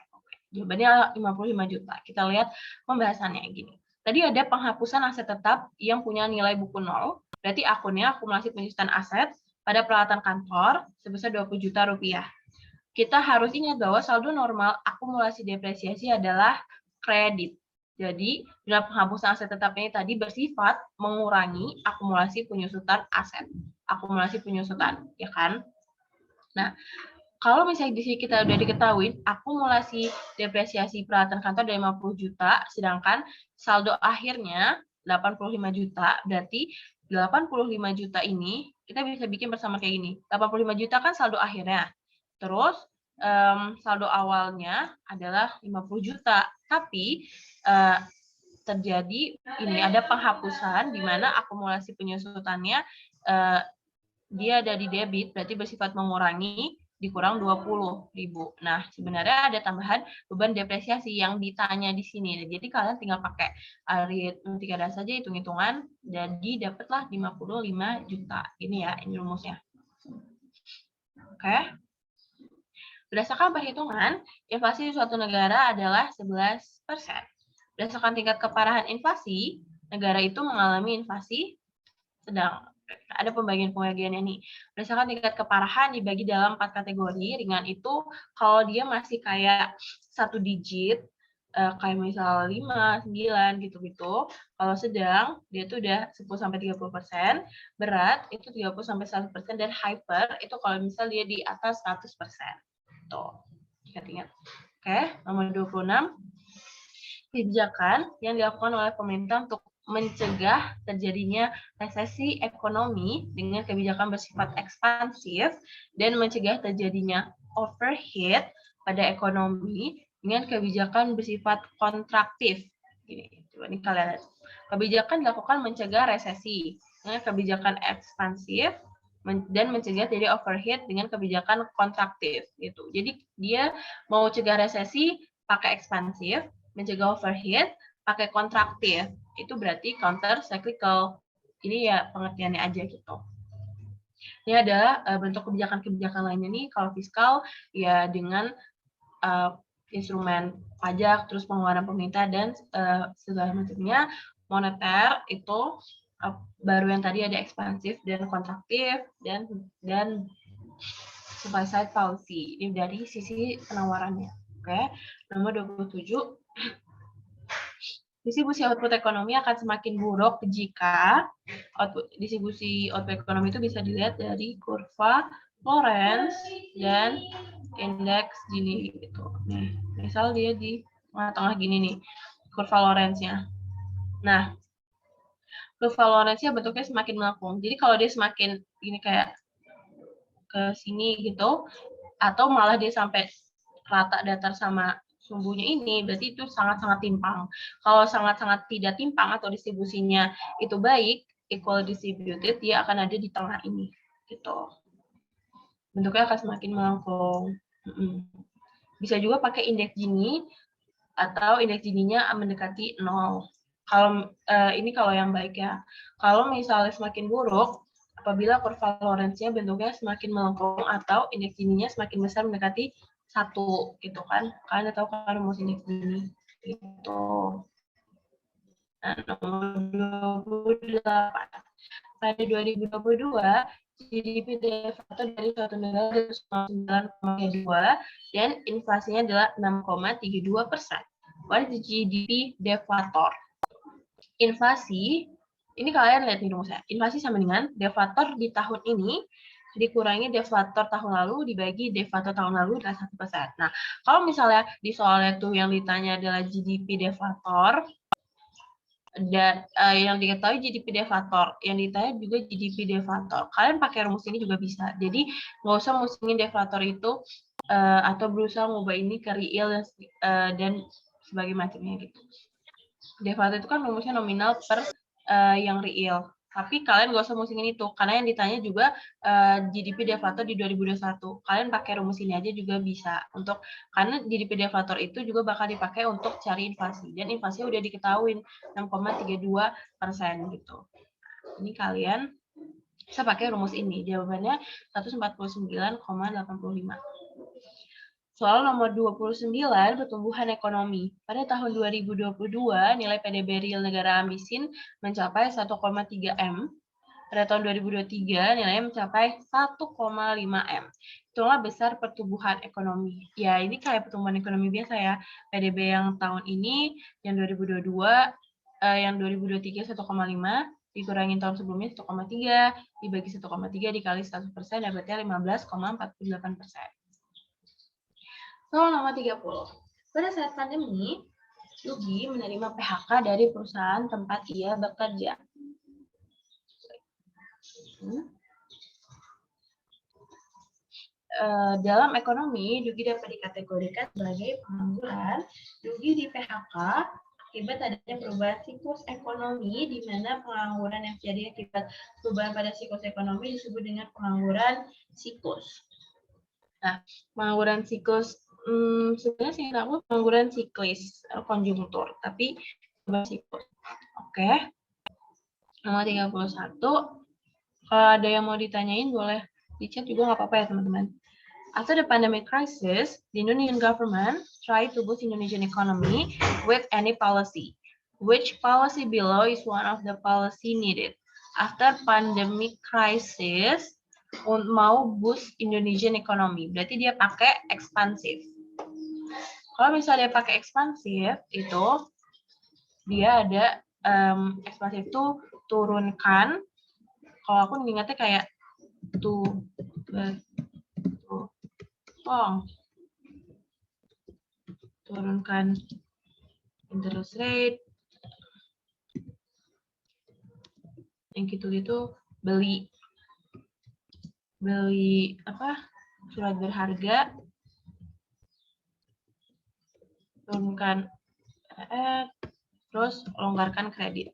Jawabannya 55 juta. Kita lihat pembahasannya gini. Tadi ada penghapusan aset tetap yang punya nilai buku nol, berarti akunnya akumulasi penyusutan aset pada peralatan kantor sebesar 20 juta rupiah. Kita harus ingat bahwa saldo normal akumulasi depresiasi adalah kredit. Jadi, dalam penghapusan aset tetap ini tadi bersifat mengurangi akumulasi penyusutan aset. Akumulasi penyusutan, ya kan? Nah, kalau misalnya di sini kita udah diketahui akumulasi depresiasi peralatan kantor dari 50 juta, sedangkan saldo akhirnya 85 juta, berarti 85 juta ini kita bisa bikin bersama kayak gini. 85 juta kan saldo akhirnya. Terus saldo awalnya adalah 50 juta, tapi terjadi ini ada penghapusan di mana akumulasi penyusutannya dia ada di debit, berarti bersifat mengurangi, dikurang 20.000. Nah, sebenarnya ada tambahan beban depresiasi yang ditanya di sini. Jadi kalian tinggal pakai aritmatika dasar saja hitung-hitungan, jadi dapatlah 55 juta. Ini ya, ini rumusnya. Oke. Berdasarkan perhitungan, inflasi di suatu negara adalah 11%. Berdasarkan tingkat keparahan inflasi, negara itu mengalami inflasi sedang. Ada pembagian-pembagiannya nih. Berdasarkan tingkat keparahan dibagi dalam 4 kategori. Ringan itu kalau dia masih kayak 1 digit, kayak misal 5, 9, gitu-gitu. Kalau sedang, dia tuh udah 10-30%. Berat, itu 30-100%. Dan hyper, itu kalau misal dia di atas 100%. Tuh, ingat-ingat. Oke, nomor 26. Kebijakan yang dilakukan oleh pemerintah untuk mencegah terjadinya resesi ekonomi dengan kebijakan bersifat ekspansif dan mencegah terjadinya overheat pada ekonomi dengan kebijakan bersifat kontraktif. Ini, coba nih kalian lihat. Kebijakan dilakukan mencegah resesi dengan kebijakan ekspansif dan mencegah terjadi overheat dengan kebijakan kontraktif gitu. Jadi dia mau cegah resesi pakai ekspansif, mencegah overheat pakai kontraktif. Itu berarti counter cyclical. Ini ya pengertiannya aja gitu. Ini adalah bentuk kebijakan-kebijakan lainnya nih. Kalau fiskal ya dengan instrumen pajak, terus pengeluaran pemerintah dan segala macamnya. Moneter itu baru yang tadi ada ekspansif dan kontraktif dan supply side policy. Ini dari sisi penawarannya. Oke. Nomor 27. Distribusi output ekonomi akan semakin buruk jika distribusi output ekonomi itu bisa dilihat dari kurva Lorenz dan indeks Gini gitu. Nih, misal dia di tengah-tengah gini nih, kurva Lorenz-nya. Nah, kurva Lorenz-nya bentuknya semakin melengkung. Jadi kalau dia semakin gini kayak ke sini gitu, atau malah dia sampai rata datar sama sumbunya ini, berarti itu sangat-sangat timpang. Kalau sangat-sangat tidak timpang atau distribusinya itu baik, equal distributed, dia akan ada di tengah ini, gitu. Bentuknya akan semakin melengkung. Bisa juga pakai indeks Gini, atau indeks Gininya mendekati 0. Kalau ini kalau yang baik ya. Kalau misalnya semakin buruk, apabila kurva Lorenz-nya bentuknya semakin melengkung atau indeks Gininya semakin besar mendekati 1 gitu kan. Kalian tahu kan rumus indeks Gini gitu. Nah, nomor 28. Pada 2022, GDP deflator dari suatu negara 9,2 dan inflasinya adalah 6,32%. What is GDP deflator? Inflasi, ini kalian lihat nih rumusnya. Inflasi sama dengan deflator di tahun ini dikurangi deflator tahun lalu dibagi deflator tahun lalu adalah 1%. Nah, kalau misalnya di soalnya tuh yang ditanya adalah GDP deflator, dan yang diketahui GDP deflator, yang ditanya juga GDP deflator. Kalian pakai rumus ini juga bisa. Jadi nggak usah musingin deflator itu atau berusaha ngubah ini ke real dan sebagai macamnya gitu. Deflator itu kan rumusnya nominal per yang real. Tapi kalian nggak usah musingin itu, karena yang ditanya juga GDP deflator di 2021. Kalian pakai rumus ini aja juga bisa, karena GDP deflator itu juga bakal dipakai untuk cari inflasi. Dan inflasi udah diketahuin 6,32% gitu. Ini kalian bisa pakai rumus ini. Jawabannya 149,85. Soal nomor 29, pertumbuhan ekonomi. Pada tahun 2022, nilai PDB real negara amisin mencapai 1,3 M. Pada tahun 2023, nilainya mencapai 1,5 M. Itulah besar pertumbuhan ekonomi. Ya, ini kayak pertumbuhan ekonomi biasa ya. PDB yang tahun ini, yang 2022, yang 2023 1,5, dikurangin tahun sebelumnya 1,3, dibagi 1,3 dikali 100%, dapatnya 15,48%. Soal nomor 30. Pada saat pandemi, Yugi menerima PHK dari perusahaan tempat ia bekerja. Dalam ekonomi, Yugi dapat dikategorikan sebagai pengangguran. Yugi di PHK akibat adanya perubahan siklus ekonomi, di mana pengangguran yang terjadi akibat perubahan pada siklus ekonomi disebut dengan pengangguran siklus. Nah, pengangguran siklus sebenarnya sih aku pengangguran siklis konjungtur, tapi siklus. Oke. Nomor 31. Kalau ada yang mau ditanyain boleh di chat juga nggak apa-apa ya teman-teman. After the pandemic crisis, the Indonesian government tried to boost Indonesian economy with any policy. Which policy below is one of the policy needed? After pandemic crisis, mau boost Indonesian economy, berarti dia pakai ekspansif. Kalau misalnya dia pakai ekspansif, itu dia ada ekspansif itu turunkan. Kalau aku ingatnya kayak turunkan interest rate, yang gitu-gitu, beli apa surat berharga, turunkan terus longgarkan kredit.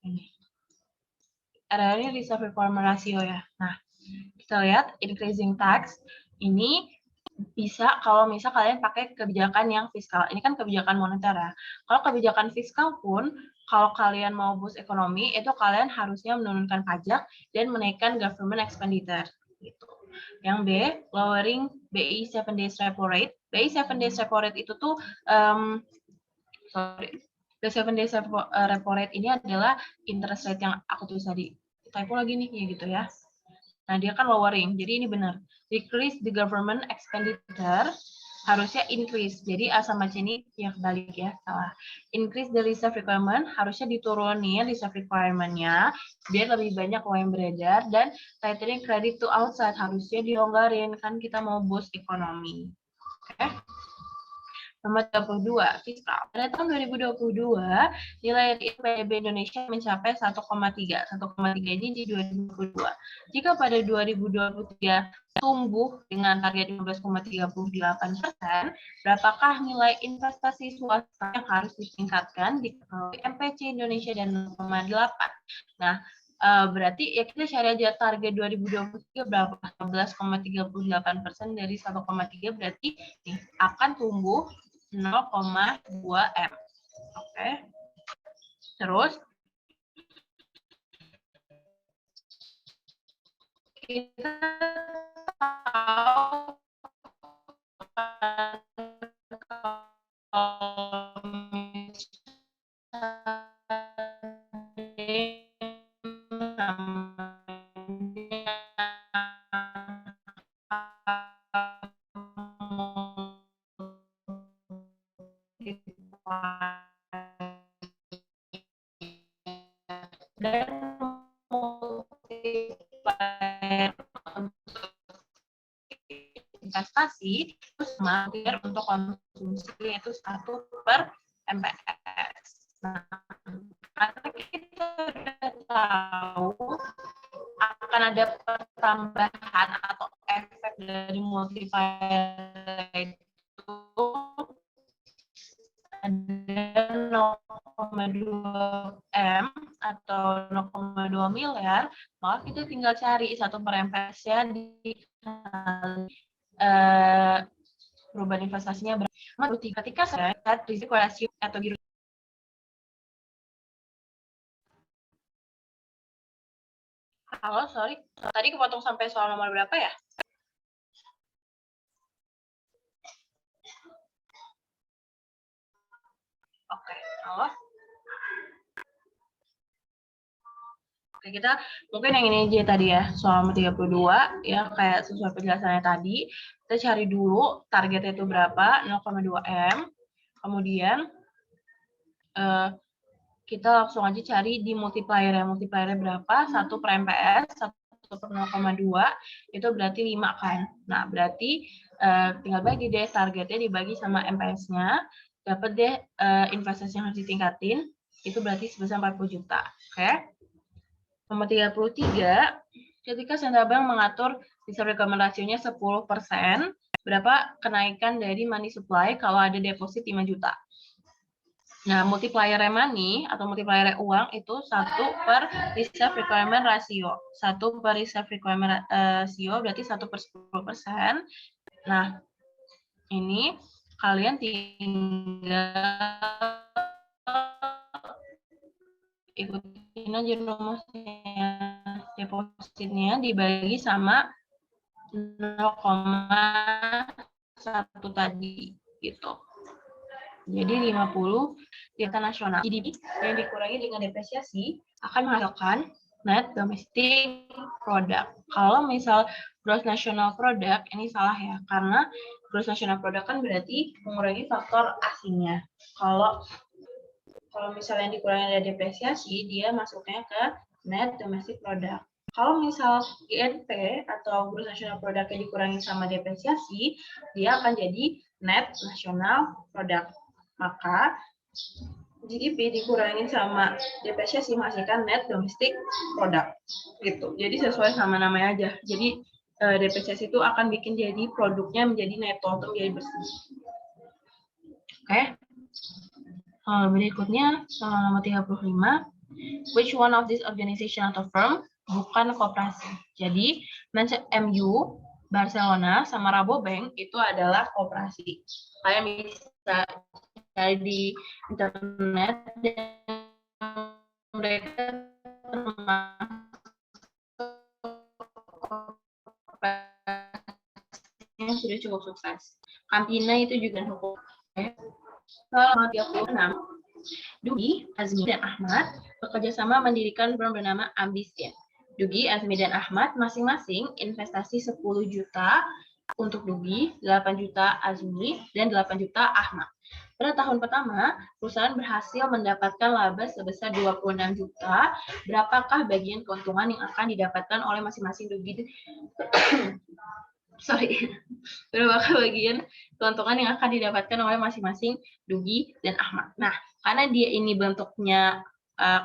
Ini area reserve requirement ratio ya. Nah, kita lihat increasing tax ini bisa kalau misal kalian pakai kebijakan yang fiskal. Ini kan kebijakan moneter ya. Kalau kebijakan fiskal pun, kalau kalian mau boost ekonomi, itu kalian harusnya menurunkan pajak dan menaikkan government expenditure. Gitu. Yang B, lowering BI 7 days repo rate. BI 7 days repo rate itu tuh, the 7 days repo rate ini adalah interest rate yang aku tulis tadi. typo lagi nih, ya gitu ya. Nah, dia kan lowering, jadi ini benar. Decrease the government expenditure, harusnya increase. Jadi A sama C ini yang kebalik ya, salah. Increase the reserve requirement, harusnya diturunin reserve requirement-nya, biar lebih banyak uang yang beredar, dan tightening credit to outside, harusnya dilonggarin, kan kita mau boost ekonomi. Oke. Nomor 32, fiskal. Pada tahun 2022, nilai PDB Indonesia mencapai 1,3. 1,3 ini di 2022. Jika pada 2023 tumbuh dengan target 15,38%, berapakah nilai investasi swasta yang harus ditingkatkan di MPC Indonesia dan 0,8? Nah, berarti ya kita cari aja target 2023 berapa? 11,38% dari 1,3 berarti nih, akan tumbuh 0,2 M. Oke. Terus kita tahu dan investasi itu semakin untuk konsumsi yaitu 1 per MPS. Nah, karena kita sudah tahu akan ada pertambahan atau efek dari multiplier itu ada 0,2 M atau 0,2 miliar, maka kita tinggal cari 1 per MPS-nya di perubahan investasinya berapa. Ketika saya lihat risiko rasio atau giro. Halo, sorry. Tadi kepotong sampai soal nomor berapa ya? Oke, halo. Oke, kita mungkin yang ini aja tadi ya, soal nomor 32, ya kayak sesuai penjelasannya tadi. Kita cari dulu targetnya itu berapa, 0,2 M. Kemudian kita langsung aja cari di multiplier-nya. Multiplier-nya berapa? 1 per MPS, 1 per 0,2, itu berarti 5 kan. Nah, berarti tinggal bagi deh targetnya dibagi sama MPS-nya, dapat deh investasi yang harus ditingkatin, itu berarti sebesar 40 juta. Oke? Nomor 33, ketika Central Bank mengatur reserve requirement ratio-nya 10%, berapa kenaikan dari money supply kalau ada deposit 5 juta? Nah, multiplier money atau multiplier uang itu 1 per reserve requirement ratio. 1 per reserve requirement ratio berarti 1 per 10%. Nah, ini kalian tinggal ikutin aja rumusnya. Depositnya dibagi sama 0,1 tadi gitu. Jadi 50 data nasional GDP yang dikurangi dengan depresiasi akan menghasilkan net domestic product. Kalau misal gross national product ini salah ya, karena gross national product kan berarti mengurangi faktor asingnya. Kalau misalnya dikurangi dari depresiasi, dia masuknya ke net domestic product. Kalau misal GNP atau gross national product yang dikurangi sama depresiasi, dia akan jadi net national product. Maka GDP dikurangi sama depresiasi menghasilkan net domestic product. Gitu. Jadi sesuai sama namanya aja. Jadi depresiasi itu akan bikin jadi produknya menjadi neto atau menjadi bersih. Oke. Berikutnya, soal nomor 35. Which one of these organization atau firm bukan koperasi? Jadi, MU, Barcelona, sama Rabobank itu adalah koperasi. Kalian bisa cari di internet dan mereka yang sudah cukup sukses. Campina itu juga cukup. Selama 36, Dwi, Azmi, dan Ahmad bekerja sama mendirikan firm bernama Ambition. Dugi, Azmi, dan Ahmad masing-masing investasi 10 juta untuk Dugi, 8 juta Azmi, dan 8 juta Ahmad. Pada tahun pertama, perusahaan berhasil mendapatkan laba sebesar 26 juta. Berapakah bagian keuntungan yang akan didapatkan oleh masing-masing Dugi? Berapakah bagian keuntungan yang akan didapatkan oleh masing-masing Dugi dan Ahmad? Nah, karena dia ini bentuknya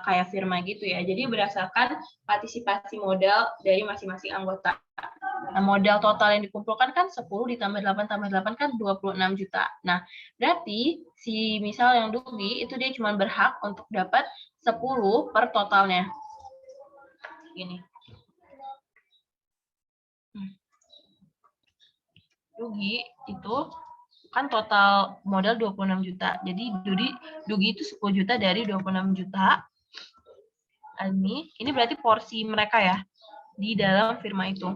kayak firma gitu ya, jadi berdasarkan partisipasi modal dari masing-masing anggota. Nah, modal total yang dikumpulkan kan 10 ditambah 8 tambah 8 kan 26 juta. Nah, berarti si misal yang Dugi itu dia cuma berhak untuk dapat 10 per totalnya. Gini. Dugi itu kan total modal 26 juta. Jadi Dugi itu 10 juta dari 26 juta. Azmi, ini berarti porsi mereka ya di dalam firma itu.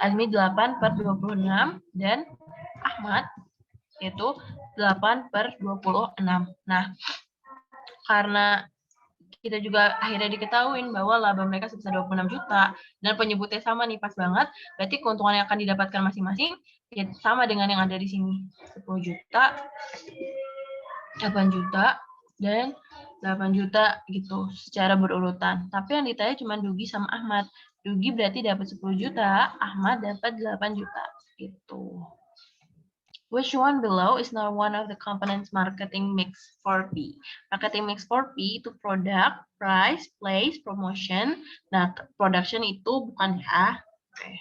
Azmi 8 per 26 dan Ahmad itu 8 per 26. Nah, karena kita juga akhirnya diketahui bahwa laba mereka sebesar 26 juta dan penyebutnya sama nih, pas banget. Berarti keuntungan yang akan didapatkan masing-masing ya sama dengan yang ada di sini. 10 juta, 8 juta, dan 8 juta gitu secara berurutan. Tapi yang ditanya cuma Dugi sama Ahmad. Dugi berarti dapat 10 juta, Ahmad dapat 8 juta gitu. Which one below is not one of the components marketing mix 4P? Marketing mix 4P itu product, price, place, promotion. Nah, production itu bukan ya. Oke.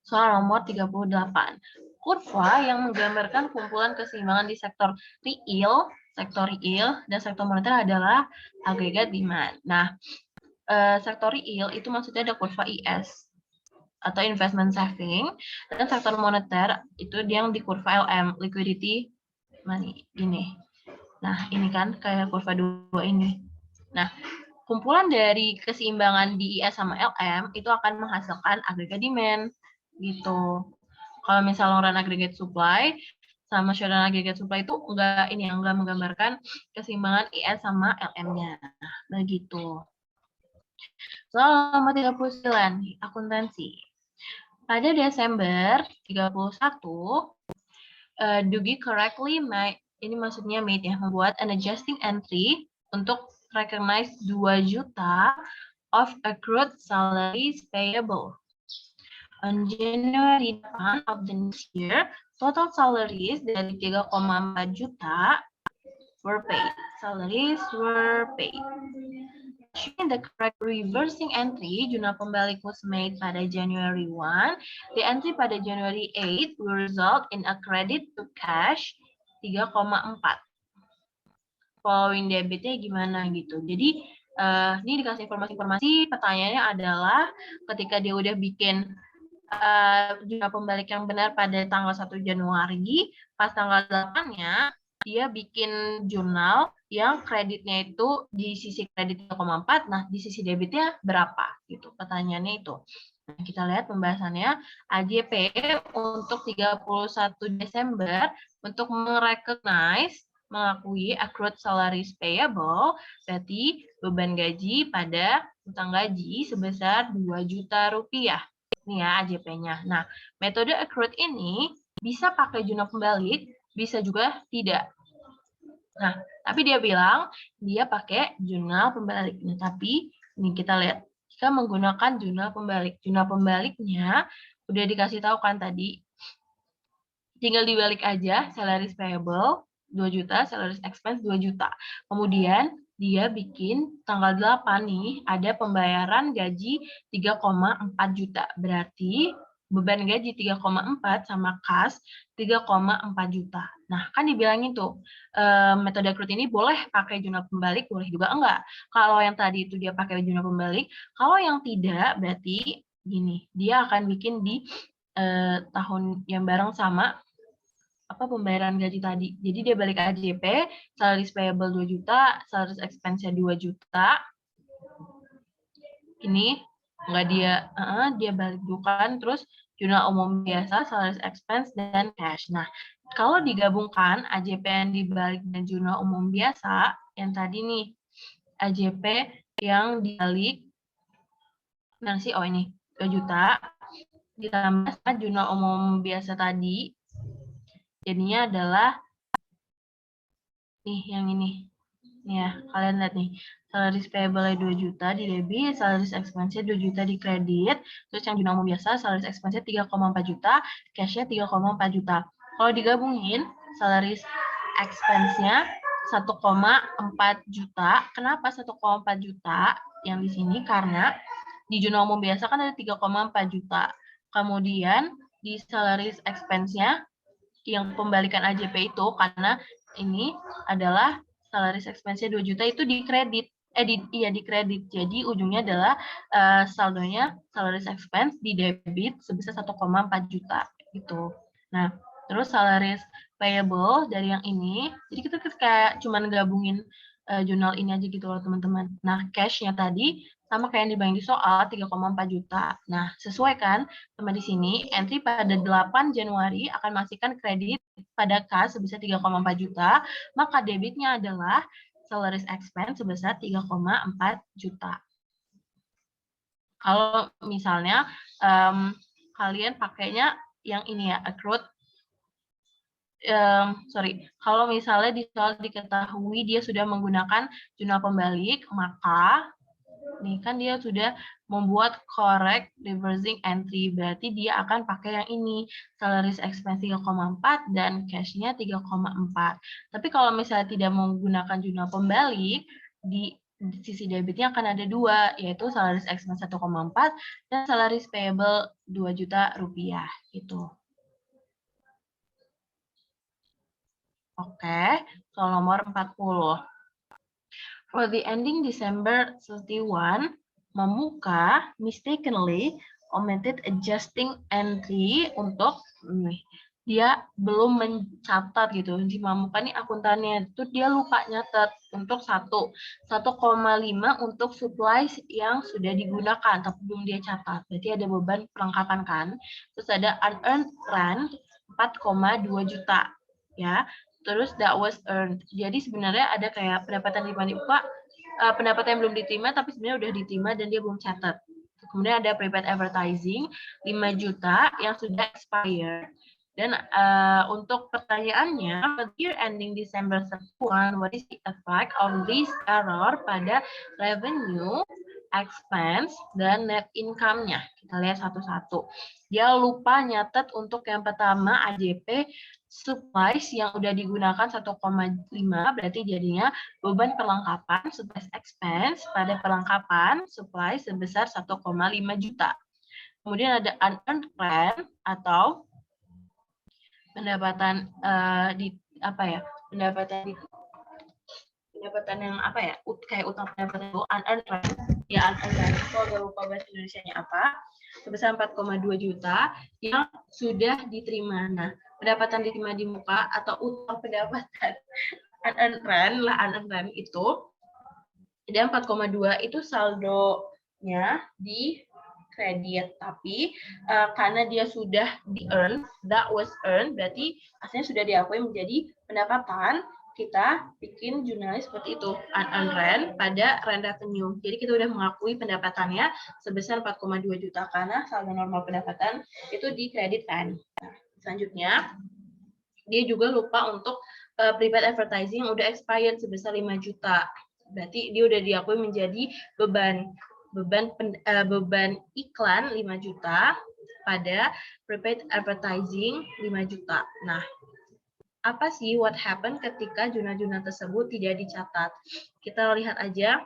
Soal nomor 38. Kurva yang menggambarkan kumpulan keseimbangan di sektor real, dan sektor moneter adalah agregat demand. Nah, sektor real itu maksudnya ada kurva IS atau investment saving, dan sektor moneter itu yang di kurva LM, liquidity money, ini. Nah, ini kan kayak kurva 2 ini. Nah, kumpulan dari keseimbangan di IS sama LM itu akan menghasilkan agregat demand, gitu. Kalau misalnya run aggregate supply sama shutdown aggregate supply itu enggak menggambarkan keseimbangan IS sama LM-nya. Begitu. Soal nomor 39, akuntansi. Pada Desember 31, Dugi correctly made, ini maksudnya made ya, membuat an adjusting entry untuk recognize 2 juta of accrued salaries payable. On January 8 of the next year, total salaries dari 3,4 juta were paid. Salaries were paid. In the correct reversing entry, jurnal pembalik was made pada January 1. The entry pada January 8 will result in a credit to cash 3,4. Following debitnya gimana gitu. Jadi ini dikasih informasi-informasi. Pertanyaannya adalah ketika dia udah bikin jurnal pembalik yang benar pada tanggal 1 Januari, pas tanggal 8-nya dia bikin jurnal yang kreditnya itu di sisi kredit 3,4, nah di sisi debitnya berapa gitu. Pertanyaannya itu. Nah, kita lihat pembahasannya. AJP untuk 31 Desember untuk mengakui accrued salaries payable, berarti beban gaji pada utang gaji sebesar 2 juta rupiah. Ini ya AJP-nya. Nah, metode accrued ini bisa pakai jurnal pembalik, bisa juga tidak. Nah, tapi dia bilang dia pakai jurnal pembalik. Nah, tapi ini kita lihat, kita menggunakan jurnal pembalik. Jurnal pembaliknya udah dikasih tahu kan tadi. Tinggal dibalik aja, salaries payable 2 juta, salaries expense 2 juta. Kemudian dia bikin tanggal 8 nih, ada pembayaran gaji 3,4 juta. Berarti beban gaji 3,4 sama kas 3,4 juta. Nah, kan dibilangin tuh, metode accrued ini boleh pakai jurnal pembalik, boleh juga enggak. Kalau yang tadi itu dia pakai jurnal pembalik, kalau yang tidak berarti gini, dia akan bikin di tahun yang bareng sama pembayaran gaji tadi. Jadi dia balik AJP, salaries payable 2 juta, salaries expense-nya 2 juta. Ini enggak dia balik bukan, terus jurnal umum biasa, salaries expense, dan cash. Nah, kalau digabungkan AJP yang dibalik dan jurnal umum biasa, yang tadi nih, AJP yang dibalik versi ini 2 juta ditambah jurnal umum biasa tadi, jadinya adalah nih yang ini. Nih ya, kalian lihat nih. Salaries payable 2 juta di debit, salaries expense 2 juta di kredit, terus yang jurnal umum biasa salaries expense 3,4 juta, cash-nya 3,4 juta. Kalau digabungin, salaries expense-nya 1,4 juta. Kenapa 1,4 juta yang di sini? Karena di jurnal umum biasa kan ada 3,4 juta. Kemudian di salaries expense-nya yang pembalikan AJP itu karena ini adalah salaries expense 2 juta itu di kredit. Di kredit. Jadi ujungnya adalah saldonya salaries expense di debit sebesar 1,4 juta gitu. Nah, terus salaries payable dari yang ini, jadi kita kayak cuman gabungin jurnal ini aja gitu loh teman-teman. Nah, cash-nya tadi sama kayak yang dibagi di soal 3,4 juta. Nah, sesuai kan sama di sini, entry pada 8 Januari akan masukkan kredit pada kas sebesar 3,4 juta, maka debitnya adalah salaries expense sebesar 3,4 juta. Kalau misalnya kalian pakainya yang ini ya, accrued, kalau misalnya di soal diketahui dia sudah menggunakan jurnal pembalik, maka nih kan dia sudah membuat correct reversing entry, berarti dia akan pakai yang ini, salaries expense 3,4 dan cash-nya 3,4. Tapi kalau misalnya tidak menggunakan jurnal pembalik, di sisi debitnya akan ada dua, yaitu salaries expense 1,4 dan salaries payable 2 juta rupiah gitu. Oke, soal nomor 40. For the ending December 31, Mamuka mistakenly omitted adjusting entry untuk dia belum mencatat gitu. Di Mamuka nih akuntannya itu dia lupa nyatat untuk 1,5 untuk supplies yang sudah digunakan tapi belum dia catat. Berarti ada beban perlengkapan kan. Terus ada unearned rent 4,2 juta ya. Terus that was earned. Jadi sebenarnya ada kayak pendapatan diterima, pendapatan yang belum diterima tapi sebenarnya udah diterima dan dia belum catat. Kemudian ada prepaid advertising 5 juta yang sudah expired. Dan untuk pertanyaannya, year ending December 31, what is the effect of this error pada revenue, expense, dan net income-nya? Kita lihat satu-satu. Dia lupa nyatet untuk yang pertama AJP supplies yang udah digunakan 1,5, berarti jadinya beban perlengkapan supplies expense pada perlengkapan supplies sebesar 1,5 juta. Kemudian ada unearned rent atau pendapatan pendapatan yang kayak utang pendapatan itu unearned rent. Ya, unearned rent itu agak lupa bahasa Indonesianya apa, sebesar 4,2 juta yang sudah diterima. Nah, pendapatan diterima di muka atau utang pendapatan unearned rent itu dan 4,2 itu saldonya di kredit, tapi karena dia sudah di-earn, that was earned, berarti aslinya sudah diakui menjadi pendapatan, kita bikin jurnalnya seperti itu, unearned rent pada rent revenue. Jadi kita udah mengakui pendapatannya sebesar 4,2 juta karena saldo normal pendapatan itu di kredit kan. Nah, selanjutnya, dia juga lupa untuk prepaid advertising yang udah expired sebesar 5 juta. Berarti dia udah diakui menjadi beban iklan 5 juta pada prepaid advertising 5 juta. Nah, apa sih what happen ketika jurnal-jurnal tersebut tidak dicatat? Kita lihat aja.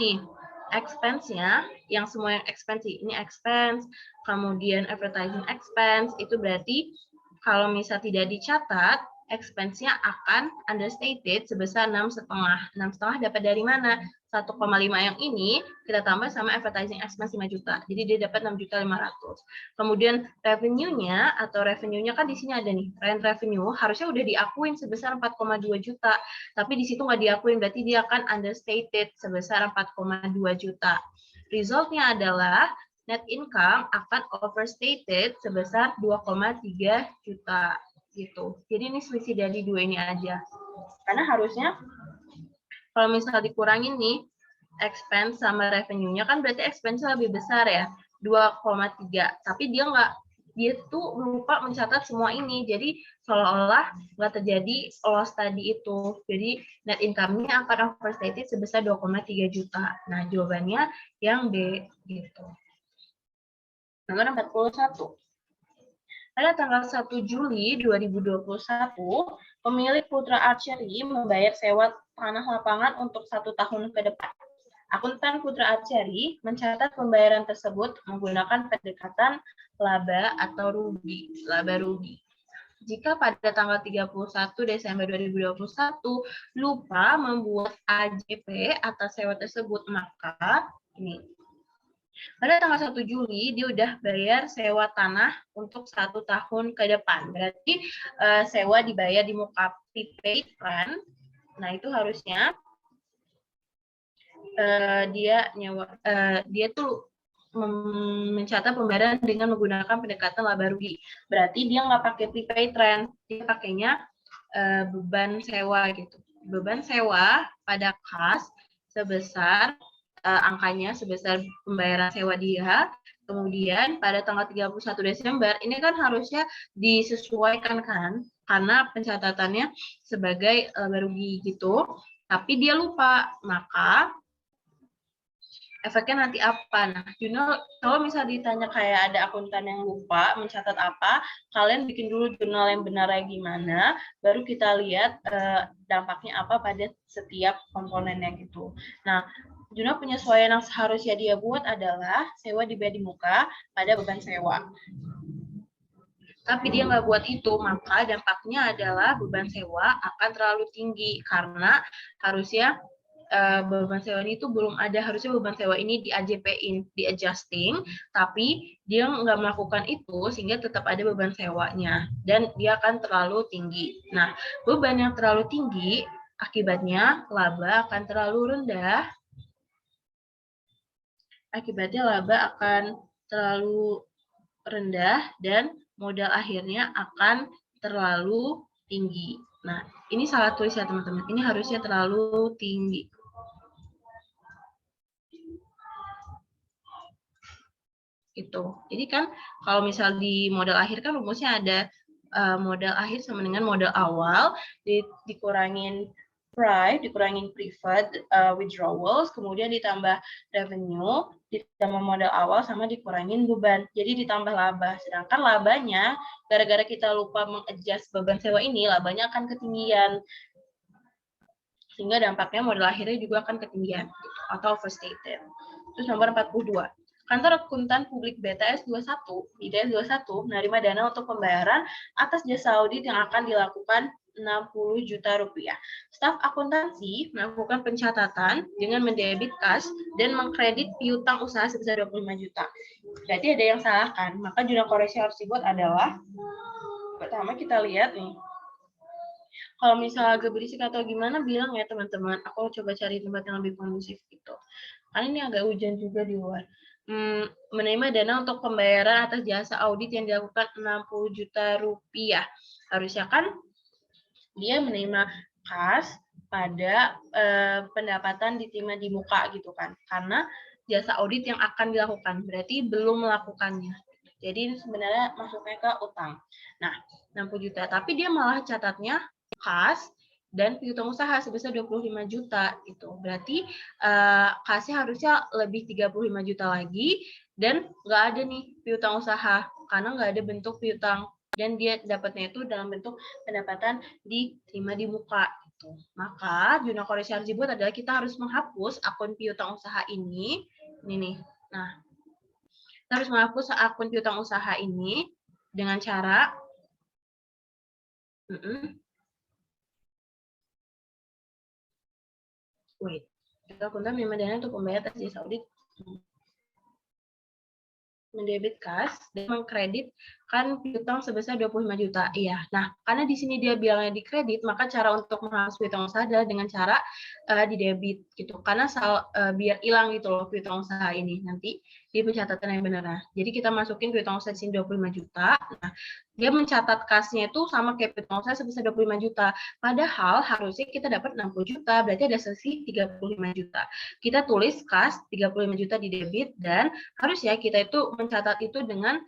Nih, expense-nya, yang semua yang expense, ini expense, kemudian advertising expense, itu berarti kalau misal tidak dicatat, expense-nya akan understated sebesar 6,5. 6,5 dapat dari mana? 1,5 yang ini kita tambah sama advertising expense 5 juta. Jadi dia dapat 6.500.000. Kemudian revenue-nya atau revenue-nya kan di sini ada nih. Rent revenue harusnya udah diakuin sebesar 4,2 juta. Tapi di situ nggak diakuin, berarti dia akan understated sebesar 4,2 juta. Result-nya adalah net income akan overstated sebesar 2,3 juta gitu. Jadi ini selisih dari dua ini aja. Karena harusnya kalau misalnya dikurangin nih, expense sama revenue-nya kan berarti expense lebih besar ya, 2,3. Tapi dia tuh lupa mencatat semua ini. Jadi seolah-olah nggak terjadi loss tadi itu. Jadi net income-nya akan overstated sebesar 2,3 juta. Nah, jawabannya yang B gitu. Nomor 41. Pada tanggal 1 Juli 2021, pemilik Putra Archery membayar sewa tanah lapangan untuk 1 tahun ke depan. Akuntan Putra Archery mencatat pembayaran tersebut menggunakan pendekatan laba atau rugi, laba rugi. Jika pada tanggal 31 Desember 2021 lupa membuat AJP atas sewa tersebut, maka ini pada tanggal 1 Juli dia udah bayar sewa tanah untuk 1 tahun ke depan. Berarti sewa dibayar di muka prepaid rent. Nah, itu harusnya dia tuh mencatat pembayaran dengan menggunakan pendekatan laba rugi. Berarti dia nggak pakai prepaid rent, dia pakainya beban sewa gitu. Beban sewa pada kas sebesar angkanya sebesar pembayaran sewa dia. Kemudian pada tanggal 31 Desember ini kan harusnya disesuaikan kan karena pencatatannya sebagai laba rugi gitu. Tapi dia lupa, maka efeknya nanti apa? Nah, jurnal, kalau misalnya ditanya kayak ada akuntan yang lupa mencatat apa, kalian bikin dulu jurnal yang benar kayak gimana, baru kita lihat dampaknya apa pada setiap komponennya gitu. Nah, jurnal penyesuaian yang seharusnya dia buat adalah sewa dibayar di muka pada beban sewa. Tapi dia nggak buat itu, maka dampaknya adalah beban sewa akan terlalu tinggi karena harusnya beban sewa ini tuh belum ada, harusnya beban sewa ini di AJP-in, di adjusting, tapi dia nggak melakukan itu sehingga tetap ada beban sewanya dan dia akan terlalu tinggi. Nah, beban yang terlalu tinggi akibatnya laba akan terlalu rendah. Akibatnya laba akan terlalu rendah dan modal akhirnya akan terlalu tinggi. Nah, ini salah tulis ya teman-teman. Ini harusnya terlalu tinggi. Gitu. Jadi kan kalau misal di modal akhir kan rumusnya ada modal akhir sama dengan modal awal dikurangin price, dikurangin preferred withdrawals, kemudian ditambah revenue, ditambah modal awal sama dikurangin beban. Jadi ditambah laba. Sedangkan labanya gara-gara kita lupa mengadjust beban sewa ini, labanya akan ketinggian. Sehingga dampaknya modal akhirnya juga akan ketinggian gitu, atau overstated. Terus nomor 42. Kantor Akuntan Publik BTS 21, IDS 21, menerima dana untuk pembayaran atas jasa audit yang akan dilakukan 60 juta rupiah. Staf akuntansi melakukan pencatatan dengan mendebit kas dan mengkredit piutang usaha sebesar 25 juta. Berarti ada yang salah kan? Maka jurnal koreksi harus dibuat adalah, pertama kita lihat nih, kalau misalnya agak berisik atau gimana, bilang ya teman-teman, aku coba cari tempat yang lebih kondusif gitu. Karena ini agak hujan juga di luar. Menerima dana untuk pembayaran atas jasa audit yang dilakukan 60 juta rupiah. Harusnya kan dia menerima kas pada pendapatan diterima di muka gitu kan. Karena jasa audit yang akan dilakukan, berarti belum melakukannya. Jadi sebenarnya masuknya ke utang. Nah, 60 juta. Tapi dia malah catatnya kas dan piutang usaha sebesar 25 juta itu. Berarti kasnya harusnya lebih 35 juta lagi dan nggak ada nih piutang usaha karena nggak ada bentuk piutang dan dia dapatnya itu dalam bentuk pendapatan diterima di muka itu. Maka jurnal koreksi harus dibuat adalah kita harus menghapus akun piutang usaha ini nih. Nah, kita harus menghapus akun piutang usaha ini dengan cara kita akuntan menerima dana untuk membayar atas jasa audit, mendebit kas dan mengkredit kan piutang sebesar 25 juta. Iya. Nah, karena di sini dia bilangnya di kredit, maka cara untuk menghapus piutang usaha adalah dengan cara di debit gitu. Karena biar hilang gitu loh piutang usaha ini nanti di pencatatan yang benar. Nah, jadi kita masukin piutang usaha di sini 25 juta. Nah, dia mencatat kasnya itu sama kayak piutang usaha sebesar 25 juta. Padahal harusnya kita dapat 60 juta, berarti ada selisih 35 juta. Kita tulis kas 35 juta di debit dan harus ya kita itu mencatat itu dengan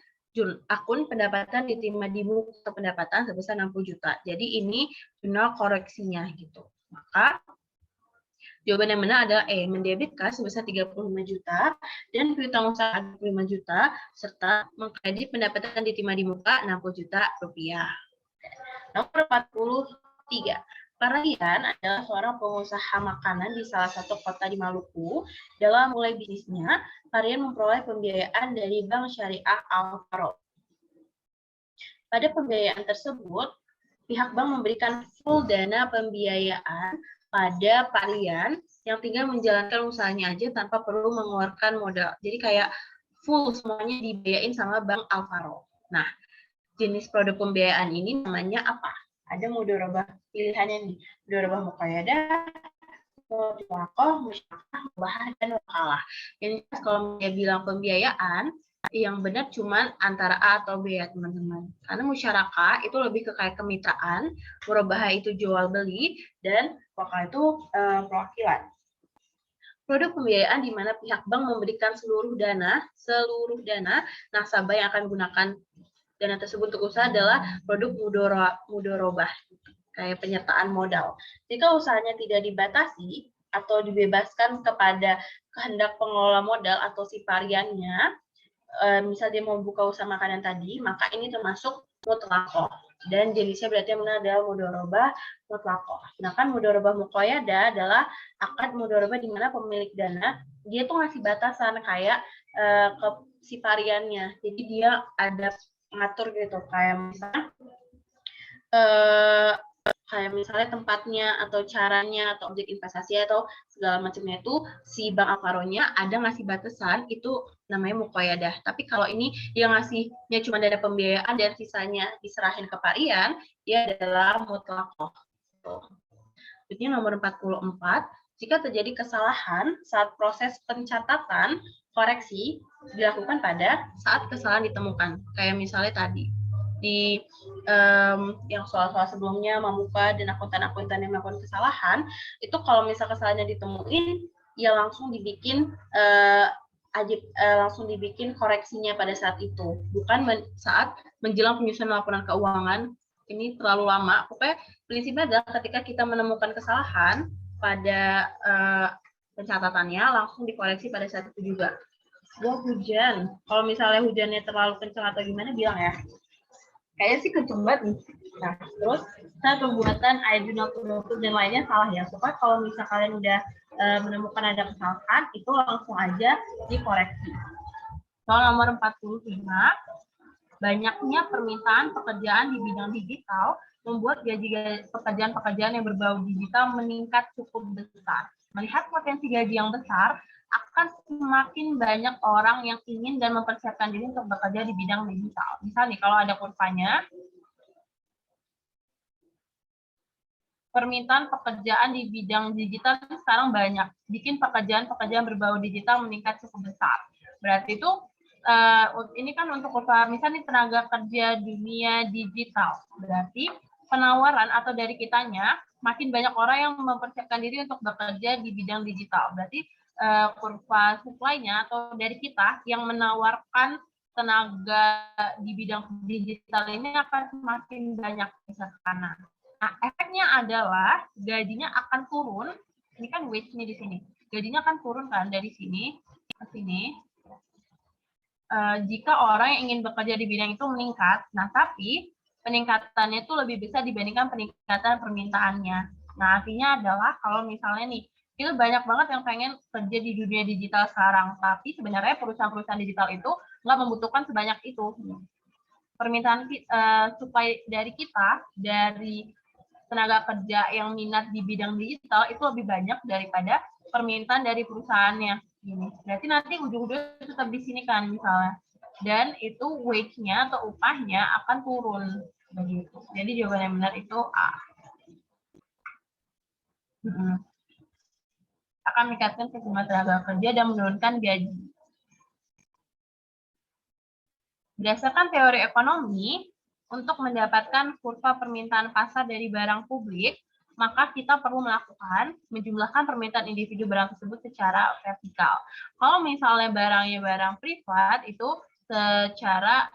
akun pendapatan diterima di muka pendapatan sebesar 60 juta. Jadi ini jurnal koreksinya gitu. Maka jawaban yang benar adalah E, mendebit kas sebesar 35 juta dan piutang usaha 25 juta serta mengkredit pendapatan diterima di muka 60 juta rupiah. Nomor 43. Parlian adalah seorang pengusaha makanan di salah satu kota di Maluku. Dalam mulai bisnisnya, Parlian memperoleh pembiayaan dari Bank Syariah Al-Farouk. Pada pembiayaan tersebut, pihak bank memberikan full dana pembiayaan pada Parlian yang tinggal menjalankan usahanya aja tanpa perlu mengeluarkan modal. Jadi kayak full semuanya dibiayain sama Bank Al-Farouk. Nah, jenis produk pembiayaan ini namanya apa? Ada mudharabah pilihannya nih, mudharabah muqayyadah, mutlaqah, musyarakah, mubahah, dan wakalah. Yang jelas kalau dia bilang pembiayaan, yang benar cuma antara A atau B ya teman-teman. Karena musyarakah itu lebih ke kayak kemitraan, murabahah itu jual beli, dan wakalah itu perwakilan. Produk pembiayaan di mana pihak bank memberikan seluruh dana nasabah yang akan menggunakan dana tersebut untuk usaha adalah produk mudharabah, kayak penyertaan modal. Jika usahanya tidak dibatasi atau dibebaskan kepada kehendak pengelola modal atau si variannya, misal dia mau buka usaha makanan tadi, maka ini termasuk mutlaqoh. Dan jenisnya berarti yang benar adalah mudharabah mutlaqoh. Sedangkan mudharabah muqayyadah adalah akad mudharabah di mana pemilik dana dia tuh ngasih batasan kayak ke si variannya. Jadi dia ada ngatur gitu kayak misalnya tempatnya atau caranya atau objek investasi atau segala macamnya itu si Bank Al-Farouknya ada ngasih batasan itu namanya muqayyadah. Tapi kalau ini dia ngasihnya cuma dana pembiayaan dan sisanya diserahin ke Parian, dia adalah mutlaqoh. Jadi nomor 44, jika terjadi kesalahan saat proses pencatatan koreksi dilakukan pada saat kesalahan ditemukan. Kayak misalnya tadi di yang soal-soal sebelumnya membuka dan akuntan-akuntan yang melakukan kesalahan, itu kalau misal kesalahannya ditemuin, ya langsung dibikin langsung dibikin koreksinya pada saat itu, bukan saat menjelang penyusunan laporan keuangan. Ini terlalu lama. Pokoknya prinsipnya adalah ketika kita menemukan kesalahan pada pencatatannya, langsung dikoreksi pada saat itu juga. Hujan. Kalau misalnya hujannya terlalu kencang atau gimana, bilang ya. Kayaknya sih kenceng banget nih. Nah, terus pembuatan air jurnal penutup dan lainnya salah ya. Pokoknya kalau misalnya kalian udah menemukan ada kesalahan, itu langsung aja dikoreksi. Soal nomor 45, banyaknya permintaan pekerjaan di bidang digital membuat gaji pekerjaan-pekerjaan yang berbau digital meningkat cukup besar. Melihat potensi gaji yang besar, akan semakin banyak orang yang ingin dan mempersiapkan diri untuk bekerja di bidang digital. Misalnya kalau ada kurvanya, permintaan pekerjaan di bidang digital sekarang banyak. Bikin pekerjaan-pekerjaan berbau digital meningkat cukup besar. Berarti itu ini kan untuk kurva, misalnya tenaga kerja dunia digital. Berarti penawaran atau dari kitanya makin banyak orang yang mempersiapkan diri untuk bekerja di bidang digital. Berarti kurva supply-nya atau dari kita yang menawarkan tenaga di bidang digital ini akan semakin banyak bisa ke kanan. Nah, efeknya adalah gajinya akan turun. Ini kan wage-nya di sini. Gajinya akan turun kan dari sini ke sini. Jika orang yang ingin bekerja di bidang itu meningkat, nah tapi peningkatannya itu lebih besar dibandingkan peningkatan permintaannya. Nah, artinya adalah kalau misalnya nih, itu banyak banget yang pengen kerja di dunia digital sekarang, tapi sebenarnya perusahaan-perusahaan digital itu nggak membutuhkan sebanyak itu. Permintaan supply dari kita, dari tenaga kerja yang minat di bidang digital itu lebih banyak daripada permintaan dari perusahaannya. Gini. Berarti nanti ujung-ujungnya tetap di sini kan misalnya. dan itu wage-nya atau upahnya akan turun begitu. Jadi jawaban yang benar itu A. Akan meningkatkan keseimbangan tenaga kerja dan menurunkan gaji. Berdasarkan teori ekonomi, untuk mendapatkan kurva permintaan pasar dari barang publik, maka kita perlu menjumlahkan permintaan individu barang tersebut secara vertikal. Kalau misalnya barangnya barang privat, itu secara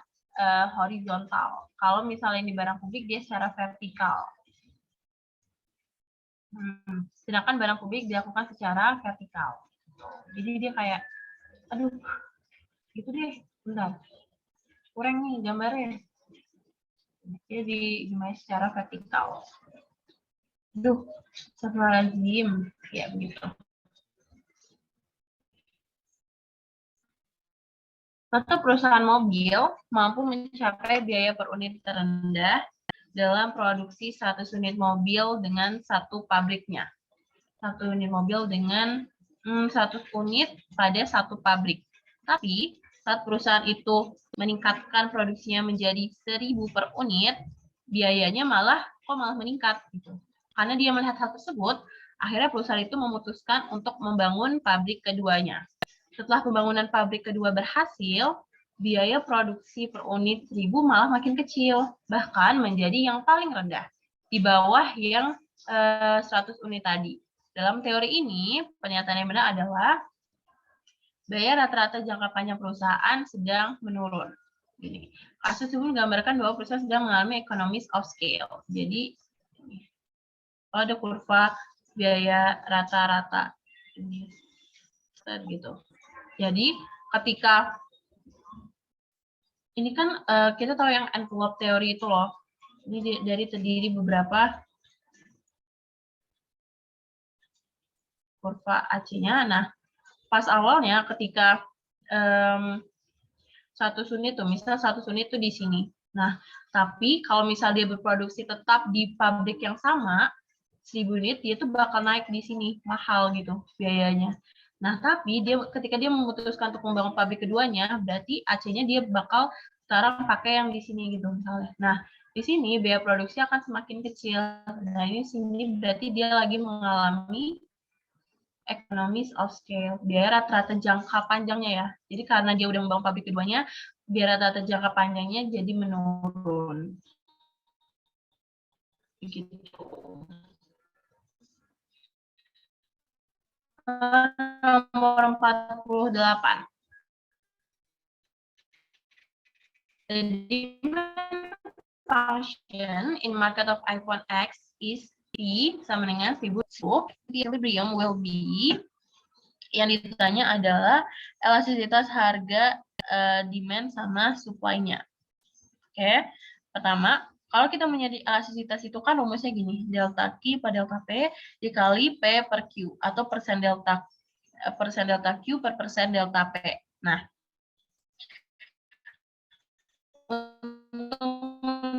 horizontal. Kalau misalnya ini barang publik, dia secara vertikal. Sedangkan barang publik dilakukan secara vertikal. Jadi dia kayak, aduh, gitu deh, bentar. Kurang nih gambarnya. Dia dimulai secara vertikal. Duh, astagfirullahaladzim. Ya, begitu. Suatu perusahaan mobil mampu mencapai biaya per unit terendah dalam produksi 100 unit mobil dengan satu pabriknya. 1 unit mobil dengan 100 unit pada satu pabrik. Tapi, saat perusahaan itu meningkatkan produksinya menjadi 1.000 per unit, biayanya malah meningkat gitu. Karena dia melihat hal tersebut, akhirnya perusahaan itu memutuskan untuk membangun pabrik keduanya. Setelah pembangunan pabrik kedua berhasil, biaya produksi per unit 1.000 malah makin kecil, bahkan menjadi yang paling rendah, di bawah yang 100 unit tadi. Dalam teori ini, pernyataan yang benar adalah biaya rata-rata jangka panjang perusahaan sedang menurun. Gini. Kasus ini menggambarkan bahwa perusahaan sedang mengalami economies of scale. Jadi, kalau ada kurva biaya rata-rata, gitu. Jadi, ketika ini kan kita tahu yang envelope teori itu loh. Ini dari terdiri beberapa kurva AC-nya. Nah, pas awalnya ketika 1 unit tuh, misal 1 unit tuh di sini. Nah, tapi kalau misal dia berproduksi tetap di pabrik yang sama, 1.000 unit, dia tuh bakal naik di sini, mahal gitu biayanya. Nah, tapi ketika dia memutuskan untuk membangun pabrik keduanya, berarti AC-nya dia bakal sekarang pakai yang di sini gitu misalnya. Nah, di sini biaya produksi akan semakin kecil. Nah, ini sini berarti dia lagi mengalami economies of scale, biaya rata-rata jangka panjangnya ya. Jadi karena dia udah membangun pabrik keduanya, biaya rata-rata jangka panjangnya jadi menurun. Begitu. Nomor 48. The demand function in market of iPhone X is P sama dengan 1.000. The equilibrium will be, yang ditanya adalah elastisitas harga demand sama supply-nya. Oke, pertama, kalau kita menjadi elastisitas itu kan rumusnya gini, delta Q per delta P dikali P per Q, atau persen delta Q per persen delta P. Nah, untuk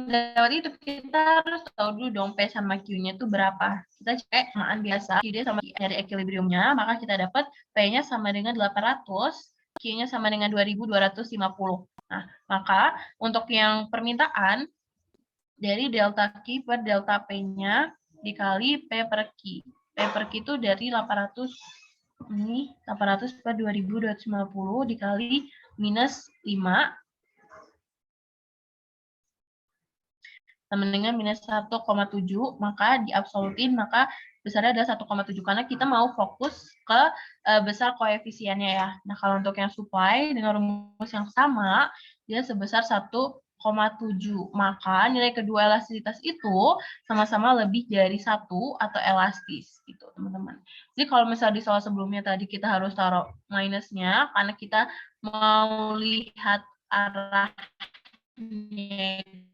dapat itu kita harus tahu dulu dong P sama Q-nya itu berapa. Kita cek samaan biasa, Q sama dari equilibriumnya, maka kita dapat P-nya sama dengan 800, Q-nya sama dengan 2.250. Nah, maka untuk yang permintaan, dari delta Q per delta P-nya dikali P per Q. P per Q itu dari 800, ini 800 per 2.250 dikali minus 5, sama dengan minus 1,7, maka diabsolutin, maka besarnya adalah 1,7, karena kita mau fokus ke besar koefisiennya ya. Nah, kalau untuk yang supply dengan rumus yang sama, dia sebesar 1,7, maka nilai kedua elastisitas itu sama-sama lebih dari 1 atau elastis gitu teman-teman. Jadi kalau misalnya di soal sebelumnya tadi kita harus taruh minusnya karena kita mau lihat arahnya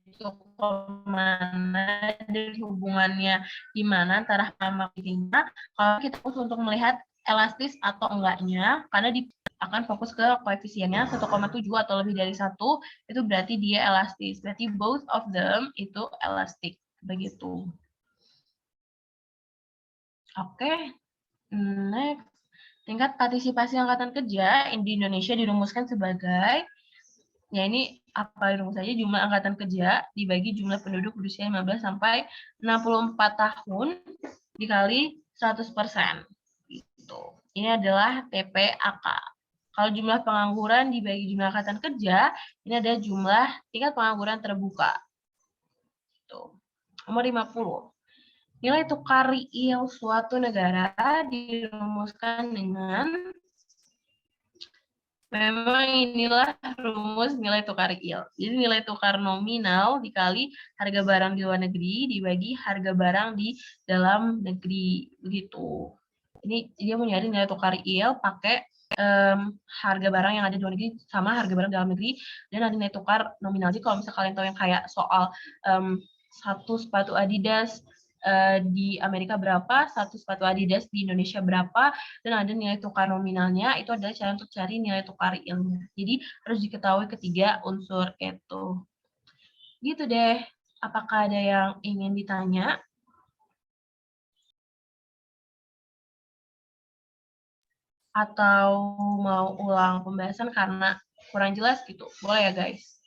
itu kemana, dari hubungannya gimana antara sama ininya. Kalau kita fokus untuk melihat elastis atau enggaknya, karena akan fokus ke koefisiennya 1,7 atau lebih dari 1, itu berarti dia elastis. Berarti both of them itu elastik. Begitu. Oke. Next. Tingkat partisipasi angkatan kerja di Indonesia dirumuskan sebagai Ya ini apa rumus saja, jumlah angkatan kerja dibagi jumlah penduduk berusia 15 sampai 64 tahun dikali 100%. Gitu. Ini adalah TPAK. Kalau jumlah pengangguran dibagi jumlah angkatan kerja, ini ada jumlah tingkat pengangguran terbuka. Gitu. Nomor 50. Nilai tukar real suatu negara dirumuskan dengan, memang inilah rumus nilai tukar real. Jadi nilai tukar nominal dikali harga barang di luar negeri dibagi harga barang di dalam negeri. Begitu. Ini dia mau nyari nilai tukar real pakai harga barang yang ada di luar negeri sama harga barang dalam negeri, dan ada nilai tukar nominal. Jadi kalau misalnya kalian tahu yang kayak soal satu sepatu Adidas di Amerika berapa, satu sepatu Adidas di Indonesia berapa, dan ada nilai tukar nominalnya, itu adalah cara untuk cari nilai tukar realnya. Jadi harus diketahui ketiga unsur itu. Gitu deh. Apakah ada yang ingin ditanya? Atau mau ulang pembahasan karena kurang jelas gitu? Boleh ya guys?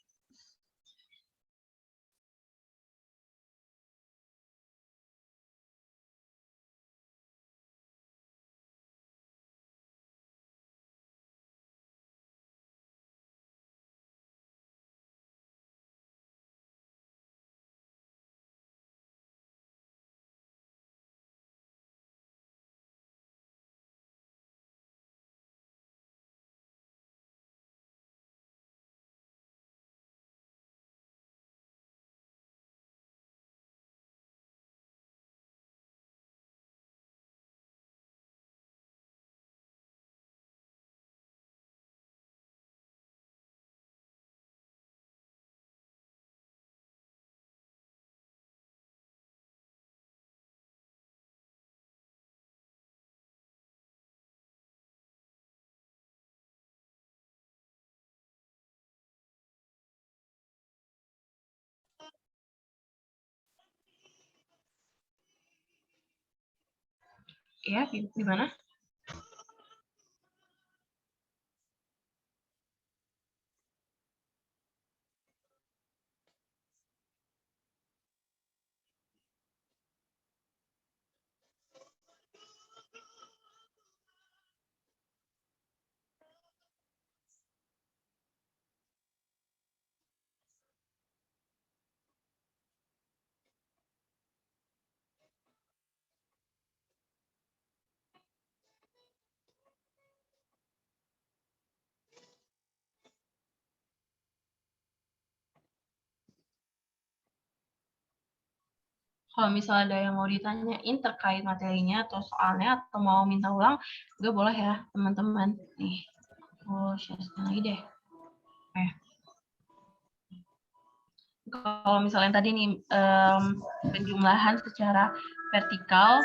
Ya, gimana? Kalau misalnya ada yang mau ditanyain terkait materinya atau soalnya atau mau minta ulang, juga boleh ya teman-teman. Nih, share lagi deh. Oke. Kalau misalnya tadi nih penjumlahan secara vertikal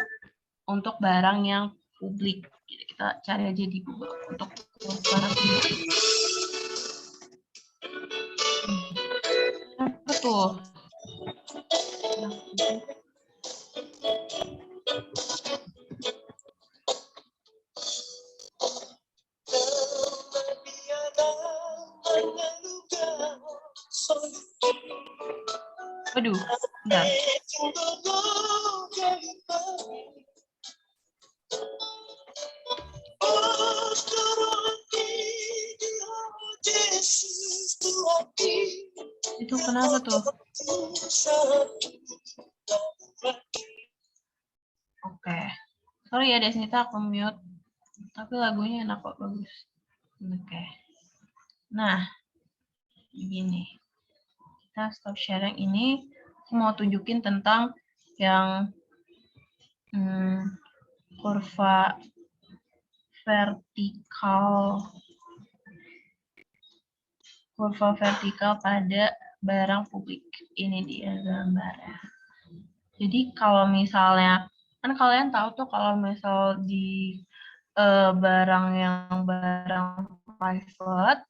untuk barang yang publik, kita cari aja di Google untuk barang publik. Apa tuh? Waduh, bentar. Itu kenapa tuh? Oke. Sorry ya Desnita, aku mute. Tapi lagunya enak kok, bagus. Oke. Nah, begini. Kita stop sharing ini. Aku mau tunjukin tentang yang kurva vertikal pada barang publik. Ini dia gambarnya. Jadi kalau misalnya, kan kalian tahu tuh kalau misal di barang private,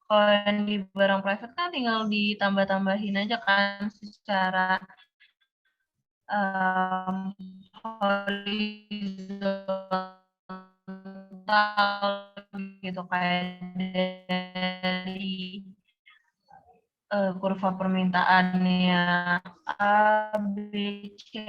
kalau yang di barang private kan tinggal ditambah-tambahin aja kan secara horizontal gitu, kayak dari kurva permintaannya A, B, C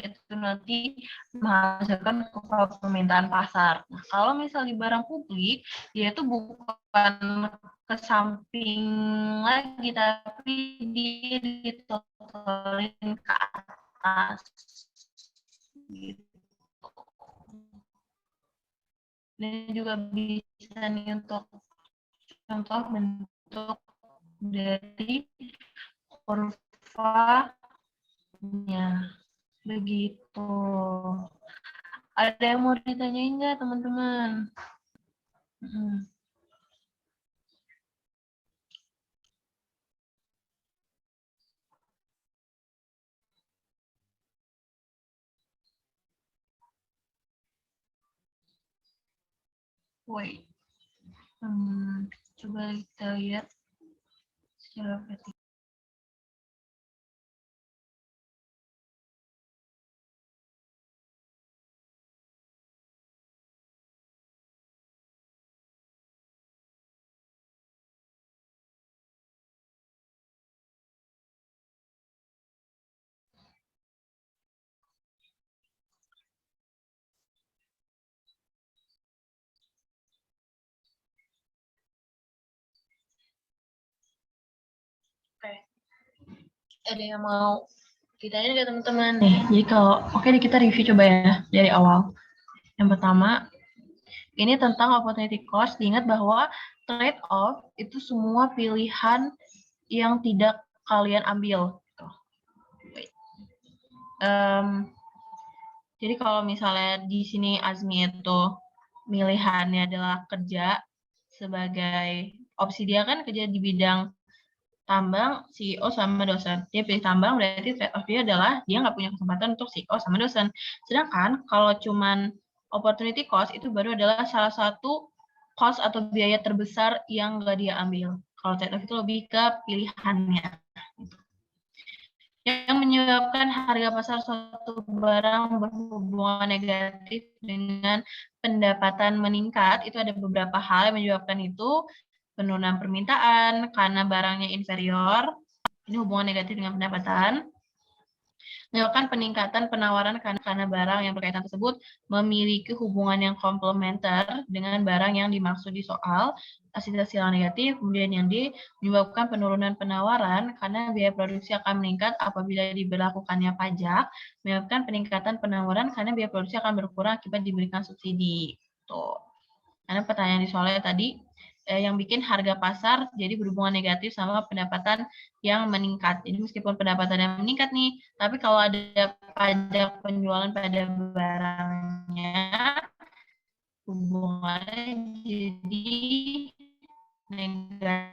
itu nanti menghasilkan kurva permintaan pasar. Nah, kalau misal di barang publik, dia itu bukan ke samping lagi, tapi dia ditotalin ke atas. Gitu. Ini juga bisa nih untuk contoh bentuk dari kurvanya. Begitu. Ada yang mau ditanyain nggak, teman-teman? Wait. Coba kita lihat secara vertikal. Oke. Ada yang mau ditanya nggak, teman-teman? Nih, jadi kalau kita review coba ya dari awal. Yang pertama, ini tentang opportunity cost. Diingat bahwa trade off itu semua pilihan yang tidak kalian ambil. Jadi kalau misalnya di sini Azmi itu pilihannya adalah kerja sebagai opsi, dia kan kerja di bidang tambang, CEO sama dosen. Dia pilih tambang, berarti trade off dia adalah dia nggak punya kesempatan untuk CEO sama dosen. Sedangkan kalau cuman opportunity cost itu baru adalah salah satu cost atau biaya terbesar yang nggak dia ambil. Kalau trade off itu lebih ke pilihannya. Yang menyebabkan harga pasar suatu barang berhubungan negatif dengan pendapatan meningkat, itu ada beberapa hal yang menyebabkan itu. Penurunan permintaan karena barangnya inferior, ini hubungan negatif dengan pendapatan. Menyebabkan peningkatan penawaran karena barang yang berkaitan tersebut memiliki hubungan yang komplementer dengan barang yang dimaksud di soal. Hasil yang negatif, kemudian yang D, menyebabkan penurunan penawaran karena biaya produksi akan meningkat apabila diberlakukannya pajak, menyebabkan peningkatan penawaran karena biaya produksi akan berkurang akibat diberikan subsidi. Tuh. Karena pertanyaan di soalnya tadi, yang bikin harga pasar jadi berhubungan negatif sama pendapatan yang meningkat. Jadi meskipun pendapatan yang meningkat nih, tapi kalau ada pajak penjualan pada barangnya, hubungannya jadi negatif.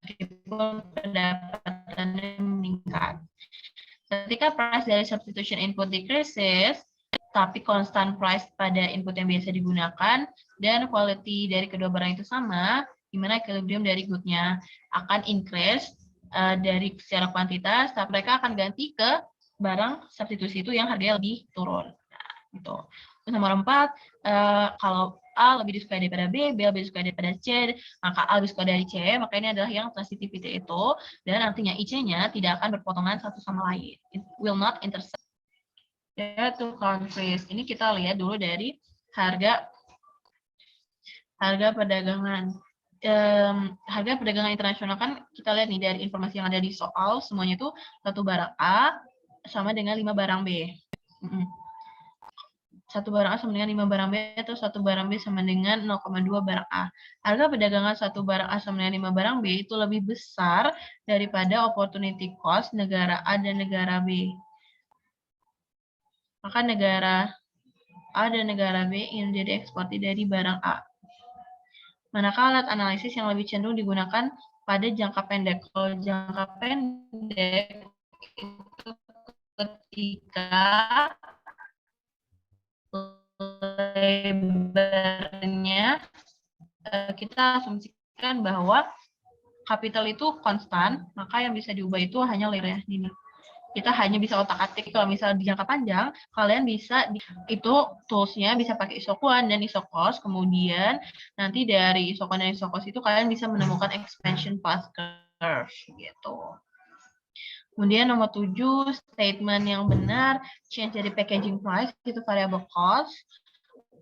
Meskipun pendapatannya meningkat. Ketika price dari substitution input decreases, tapi constant price pada input yang biasa digunakan, dan quality dari kedua barang itu sama, di mana equilibrium dari good-nya akan increase dari secara kuantitas, tapi mereka akan ganti ke barang substitusi itu yang harganya lebih turun. Nah, gitu. Terus nomor 4, kalau A lebih disukai daripada B, B lebih disukai daripada C, maka A lebih suka dari C, maka ini adalah yang transitivity itu, dan artinya IC-nya tidak akan berpotongan satu sama lain. It will not intersect. Ya, two countries. Ini kita lihat dulu dari harga perdagangan. Harga perdagangan internasional kan kita lihat nih dari informasi yang ada di soal, semuanya itu satu barang A sama dengan 5 barang B. Satu barang A sama dengan 5 barang B, atau satu barang B sama dengan 0,2 barang A. Harga perdagangan satu barang A sama dengan 5 barang B itu lebih besar daripada opportunity cost negara A dan negara B. Maka negara A dan negara B ingin menjadi eksportir dari barang A. Manakala alat analisis yang lebih cenderung digunakan pada jangka pendek. Kalau jangka pendek itu ketika lebarnya kita asumsikan bahwa kapital itu konstan, maka yang bisa diubah itu hanya lebarnya ini. kita hanya bisa otak-atik. Kalau misalnya di jangka panjang, kalian bisa itu tools-nya bisa pakai ISOQuant dan ISOQOS. Kemudian nanti dari ISOQuant dan ISOQOS itu kalian bisa menemukan expansion path curve gitu. Kemudian nomor 7, statement yang benar, change dari packaging price itu variable cost,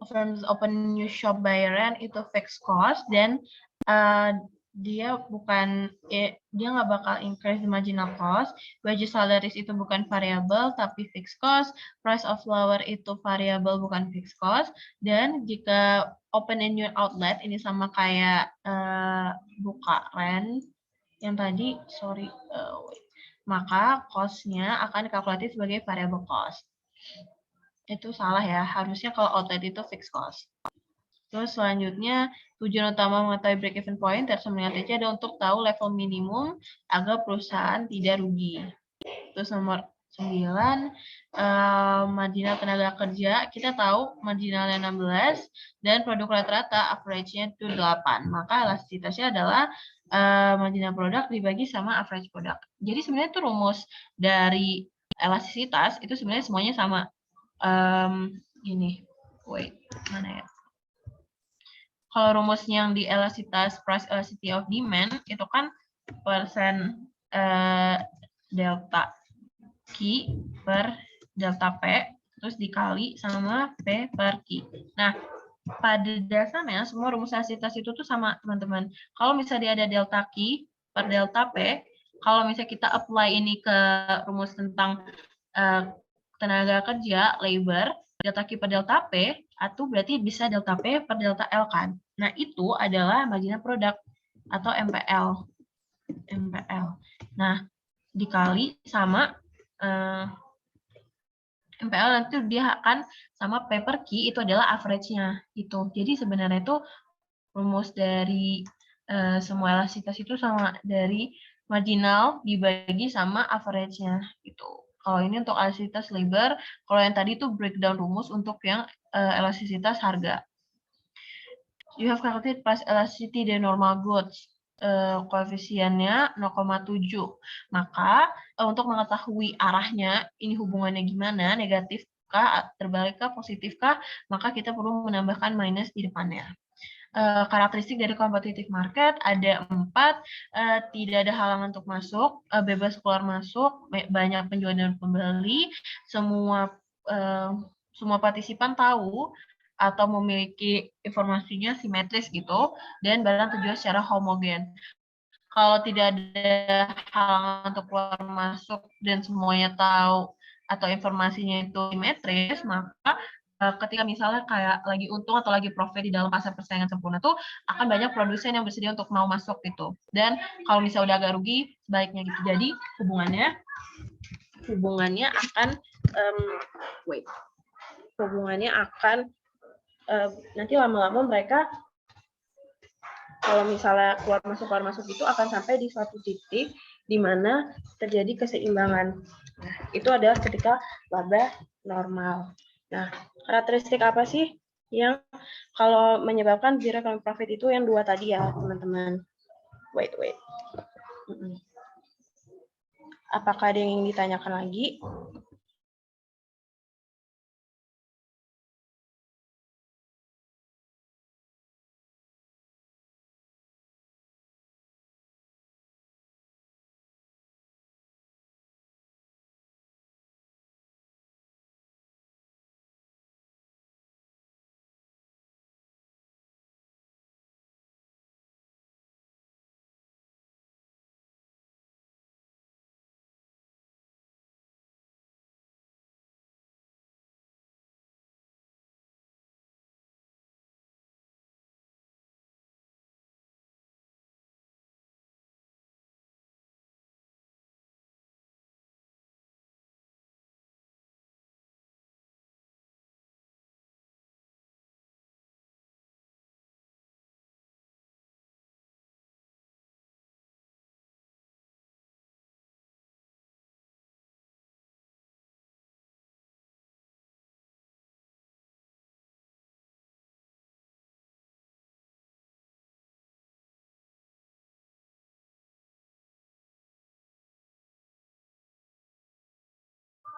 firms open new shop by rent itu fixed cost, dan dia nggak bakal increase the marginal cost, wages salaries itu bukan variable tapi fixed cost, price of flower itu variable bukan fixed cost, dan jika open a new outlet ini sama kayak buka rent yang tadi, maka cost-nya akan dikalkulasi sebagai variable cost. Itu salah ya, harusnya kalau outlet itu fixed cost. Terus selanjutnya, tujuan utama mengetahui break-even point tersemen dengan TC adalah untuk tahu level minimum agar perusahaan tidak rugi. Terus nomor 9, marginal tenaga kerja. Kita tahu marginalnya 16 dan produk rata-rata average-nya itu 8. Maka elastisitasnya adalah marginal produk dibagi sama average produk. Jadi sebenarnya itu rumus dari elastisitas itu sebenarnya semuanya sama. Mana ya? Kalau rumusnya yang di elastisitas price elasticity of demand itu kan persen delta Q per delta P terus dikali sama P per Q. Nah, pada dasarnya semua rumus elastisitas itu tuh sama, teman-teman. Kalau misalnya ada delta Q per delta P, kalau misalnya kita apply ini ke rumus tentang tenaga kerja, labor, delta Q per delta P, itu berarti bisa delta P per delta L kan. Nah, itu adalah marginal product atau MPL. Nah, dikali sama MPL nanti dia akan sama P per Q itu adalah average-nya itu. Jadi sebenarnya itu rumus dari semua elastisitas itu sama dari marginal dibagi sama average-nya gitu. Kalau ini untuk elastisitas labor, kalau yang tadi itu breakdown rumus untuk yang elastisitas harga. You have calculated price elasticity dan normal goods. Koefisiennya 0,7. Maka untuk mengetahui arahnya, ini hubungannya gimana, negatifkah, terbalikkah, positifkah, maka kita perlu menambahkan minus di depannya. Karakteristik dari competitive market ada 4, tidak ada halangan untuk masuk, bebas keluar masuk, banyak penjual dan pembeli, semua partisipan tahu atau memiliki informasinya simetris gitu, dan barang terjual secara homogen. Kalau tidak ada halangan untuk keluar masuk dan semuanya tahu atau informasinya itu simetris, maka ketika misalnya kayak lagi untung atau lagi profit di dalam pasar persaingan sempurna tuh akan banyak produsen yang bersedia untuk mau masuk gitu. Dan kalau misalnya udah agak rugi, sebaiknya gitu. Jadi hubungannya akan nanti lama-lama mereka kalau misalnya keluar masuk itu akan sampai di suatu titik di mana terjadi keseimbangan. Nah, itu adalah ketika laba normal. Nah, karakteristik apa sih yang kalau menyebabkan zero economic profit itu yang 2 tadi ya, teman-teman. Wait. Apakah ada yang ingin ditanyakan lagi?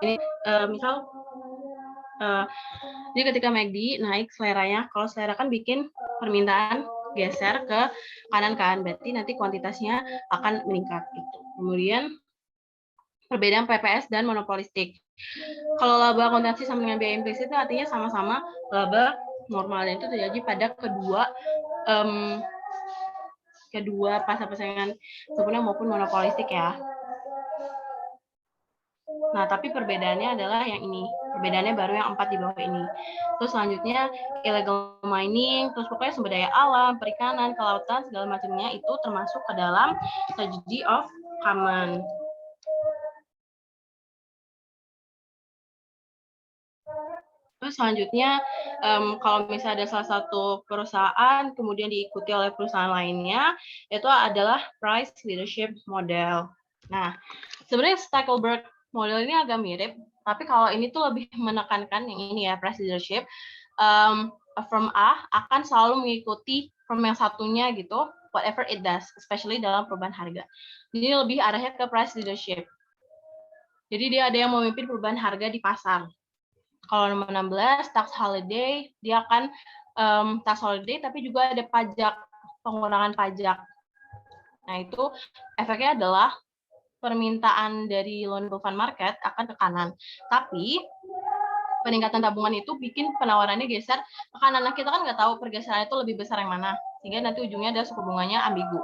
Ini misal jadi ketika MACD naik seleranya, kalau selera kan bikin permintaan geser ke kanan kan, berarti nanti kuantitasnya akan meningkat gitu. Kemudian perbedaan PPS dan monopolistik. Kalau laba kontraksi sama dengan biaya implisit itu artinya sama-sama laba normal, dan itu terjadi pada kedua pasar persaingan sempurna maupun monopolistik ya. Nah, tapi perbedaannya adalah yang ini. Perbedaannya baru yang 4 di bawah ini. Terus selanjutnya illegal mining, terus pokoknya sumber daya alam, perikanan, kelautan, segala macamnya itu termasuk ke dalam tragedy of common. Terus selanjutnya, kalau misalnya ada salah satu perusahaan kemudian diikuti oleh perusahaan lainnya, itu adalah price leadership model. Nah, sebenarnya Stackelberg model ini agak mirip, tapi kalau ini tuh lebih menekankan yang ini ya, price leadership. Firm A akan selalu mengikuti firm yang satunya gitu, whatever it does, especially dalam perubahan harga. Jadi lebih arahnya ke price leadership. Jadi dia ada yang memimpin perubahan harga di pasar. Kalau nomor 16, tax holiday, dia akan tax holiday, tapi juga ada pajak, pengurangan pajak. Nah, itu efeknya adalah permintaan dari loan fund market akan ke kanan. Tapi peningkatan tabungan itu bikin penawarannya geser ke kanan. Nah, kita kan nggak tahu pergeserannya itu lebih besar yang mana. Sehingga nanti ujungnya ada suku bunganya ambigu.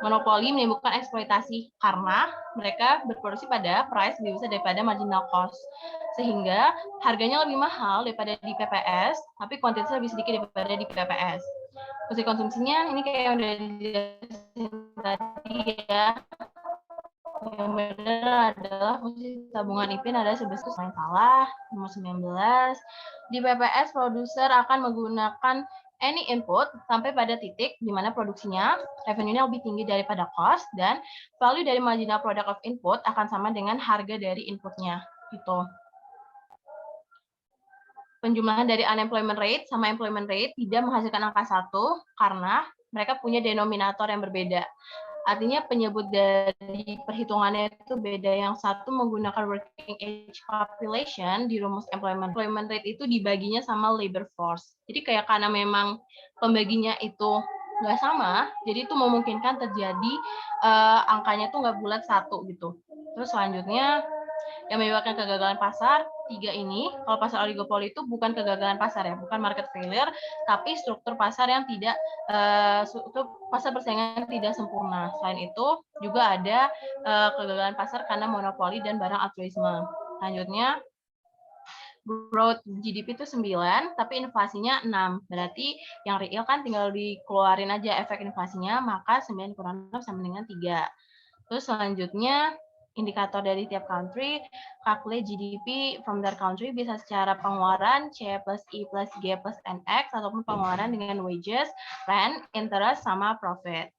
Monopoli menimbulkan eksploitasi karena mereka berproduksi pada price lebih besar daripada marginal cost. Sehingga harganya lebih mahal daripada di PPS, tapi kuantitasnya lebih sedikit daripada di PPS. Posisi konsumsinya ini kayak yang udah dijelasin tadi ya. Yang benar adalah posisi tabungan IPIN ada sebesar yang salah, nomor 19. Di PPS, produser akan menggunakan any input sampai pada titik di mana produksinya, revenue-nya lebih tinggi daripada cost, dan value dari marginal product of input akan sama dengan harga dari inputnya. Gitu. Penjumlahan dari unemployment rate sama employment rate tidak menghasilkan angka 1 karena mereka punya denominator yang berbeda. Artinya penyebut dari perhitungannya itu beda. Yang satu menggunakan working age population di rumus employment rate itu dibaginya sama labor force. Jadi kayak karena memang pembaginya itu nggak sama, jadi itu memungkinkan terjadi angkanya tuh nggak bulat satu gitu. Terus selanjutnya yang menyebabkan kegagalan pasar, 3 ini, kalau pasar oligopoli itu bukan kegagalan pasar ya, bukan market failure, tapi struktur pasar yang tidak, struktur pasar persaingan tidak sempurna. Selain itu, juga ada kegagalan pasar karena monopoli dan barang altruisme. Selanjutnya, growth GDP itu 9, tapi inflasinya 6. Berarti yang real kan tinggal dikeluarin aja efek inflasinya, maka 9 kurang 6 sama dengan 3. Terus selanjutnya, indikator dari tiap country, calculate GDP from that country bisa secara pengeluaran C plus I plus G plus NX, ataupun pengeluaran dengan wages, rent, interest, sama profit.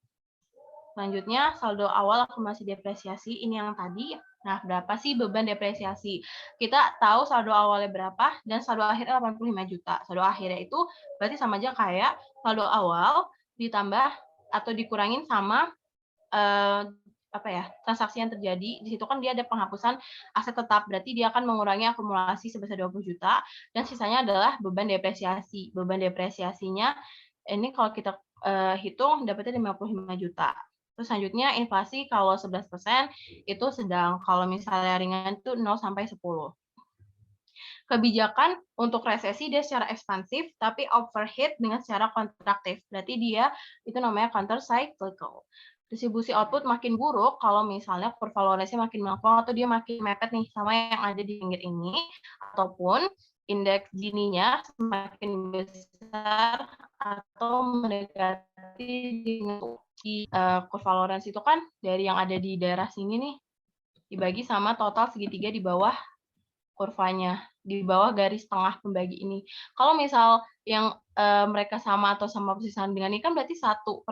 Selanjutnya, saldo awal akumulasi depresiasi, ini yang tadi. Nah, berapa sih beban depresiasi? Kita tahu saldo awalnya berapa, dan saldo akhirnya 85 juta. Saldo akhirnya itu berarti sama aja kayak saldo awal ditambah atau dikurangin sama transaksi yang terjadi. Di situ kan dia ada penghapusan aset tetap, berarti dia akan mengurangi akumulasi sebesar 20 juta, dan sisanya adalah beban depresiasi. Beban depresiasinya ini kalau kita hitung dapatnya 55 juta. Terus selanjutnya inflasi kalau 11% itu sedang, kalau misalnya ringan itu 0 sampai 10. Kebijakan untuk resesi dia secara ekspansif, tapi overheat dengan secara kontraktif. Berarti dia itu namanya counter cyclical. Distribusi output makin buruk kalau misalnya kurva Lorentz-nya makin melengkung atau dia makin mepet nih sama yang ada di pinggir ini, ataupun indeks Gini-nya semakin besar atau mendekati dengan kurva Lorentz itu kan dari yang ada di daerah sini nih dibagi sama total segitiga di bawah kurvanya, di bawah garis tengah pembagi ini. Kalau misal yang mereka sama atau sama posisi dengan ini kan berarti 1/1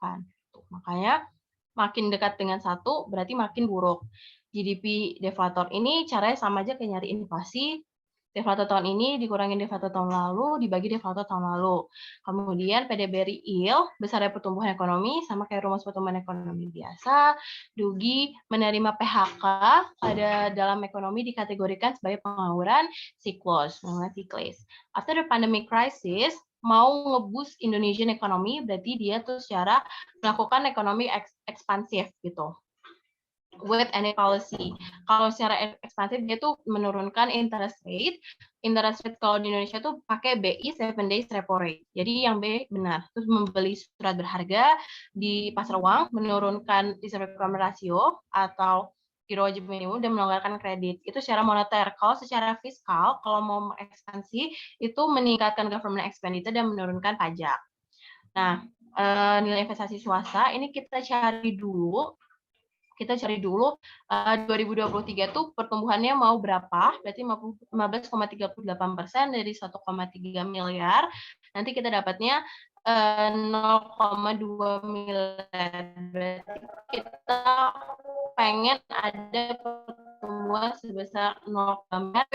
kan. Makanya makin dekat dengan 1 berarti makin buruk. GDP deflator ini caranya sama aja kayak nyari inflasi, Deflator tahun ini dikurangin deflator tahun lalu, dibagi deflator tahun lalu. Kemudian PDB real, besarnya pertumbuhan ekonomi, sama kayak rumus pertumbuhan ekonomi biasa. Dugi menerima PHK pada dalam ekonomi dikategorikan sebagai pengangguran siklus, siklis. After the pandemic crisis, mau ngeboost Indonesian economy, berarti dia tuh secara melakukan ekonomi ekspansif gitu. With any policy. Kalau secara ekspansif dia tuh menurunkan interest rate. Interest rate kalau di Indonesia tuh pakai BI 7 days repo rate. Jadi yang B benar. Terus membeli surat berharga di pasar uang, menurunkan reserve requirement ratio atau giro wajib minimum dan melonggarkan kredit. Itu secara moneter. Kalau secara fiskal, kalau mau mengekspansi itu meningkatkan government expenditure dan menurunkan pajak. Nah, nilai investasi swasta ini kita cari dulu 2023 tuh pertumbuhannya mau berapa, berarti 15,38% dari 1,3 miliar, nanti kita dapatnya 0,2 miliar, berarti kita pengen ada pertumbuhan sebesar 0,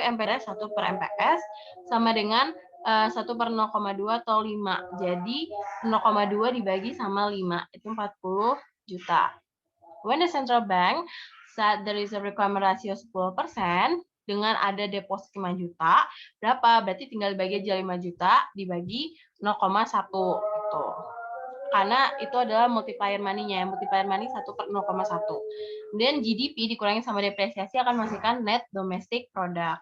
MPS 1 per MPS sama dengan 1 per 0,2 atau 5, jadi 0,2 dibagi sama 5, itu 40 juta. When the central bank set the reserve requirement ratio 10%, dengan ada deposit 5 juta, berapa? Berarti tinggal dibagi aja 5 juta, dibagi 0,1. Gitu. Karena itu adalah multiplier money-nya. Multiplier money 1 per 0,1. Kemudian GDP dikurangi sama depresiasi akan menghasilkan net domestic product.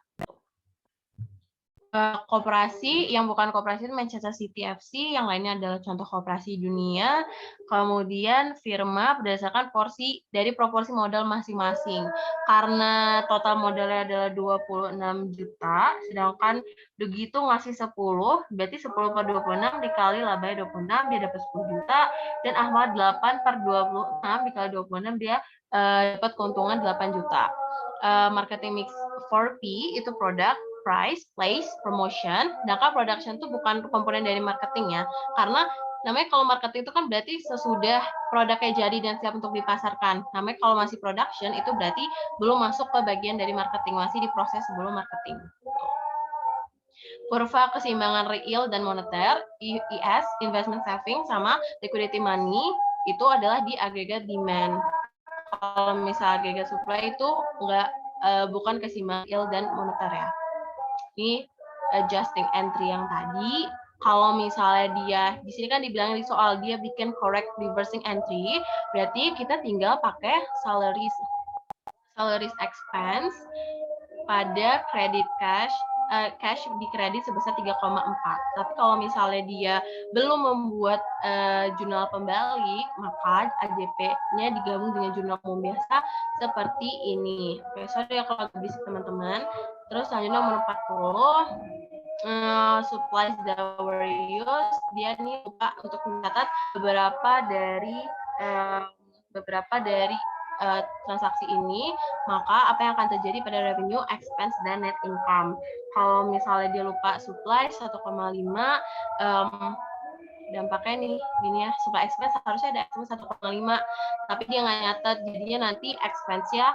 Koperasi yang bukan koperasi itu Manchester City FC, yang lainnya adalah contoh koperasi dunia. Kemudian firma berdasarkan porsi dari proporsi modal masing-masing. Karena total modalnya adalah 26 juta, sedangkan begitu ngasih 10, berarti 10 per 26 dikali labanya 26, dia dapat 10 juta, dan Ahmad 8 per 26 dikali 26, dia dapat keuntungan 8 juta. Marketing mix 4P itu produk, price, place, promotion. Sedangkan production itu bukan komponen dari marketing ya. Karena namanya kalau marketing itu kan berarti sesudah produknya jadi dan siap untuk dipasarkan. Namanya kalau masih production itu berarti belum masuk ke bagian dari marketing, masih di proses sebelum marketing. Kurva keseimbangan real dan moneter, IS, investment saving, sama liquidity money, itu adalah di agregat demand. Kalau misalnya agregat supply itu bukan keseimbangan real dan moneter ya. Ini adjusting entry yang tadi, kalau misalnya dia di sini kan dibilang di soal dia bikin correct reversing entry, berarti kita tinggal pakai salaries expense pada credit cash di kredit sebesar 3,4. Tapi kalau misalnya dia belum membuat jurnal pembalik, maka AJP-nya digabung dengan jurnal umum biasa seperti ini. Oke, sorry ya kalau bisa teman-teman. Terus selanjutnya nomor 40, supplies that were used, dia nih lupa untuk mencatat beberapa dari transaksi ini, maka apa yang akan terjadi pada revenue, expense, dan net income. Kalau misalnya dia lupa supply 1,5, dampaknya nih gini ya, supply expense harusnya ada expense 1,5, tapi dia nggak nyatet, jadinya nanti expense-nya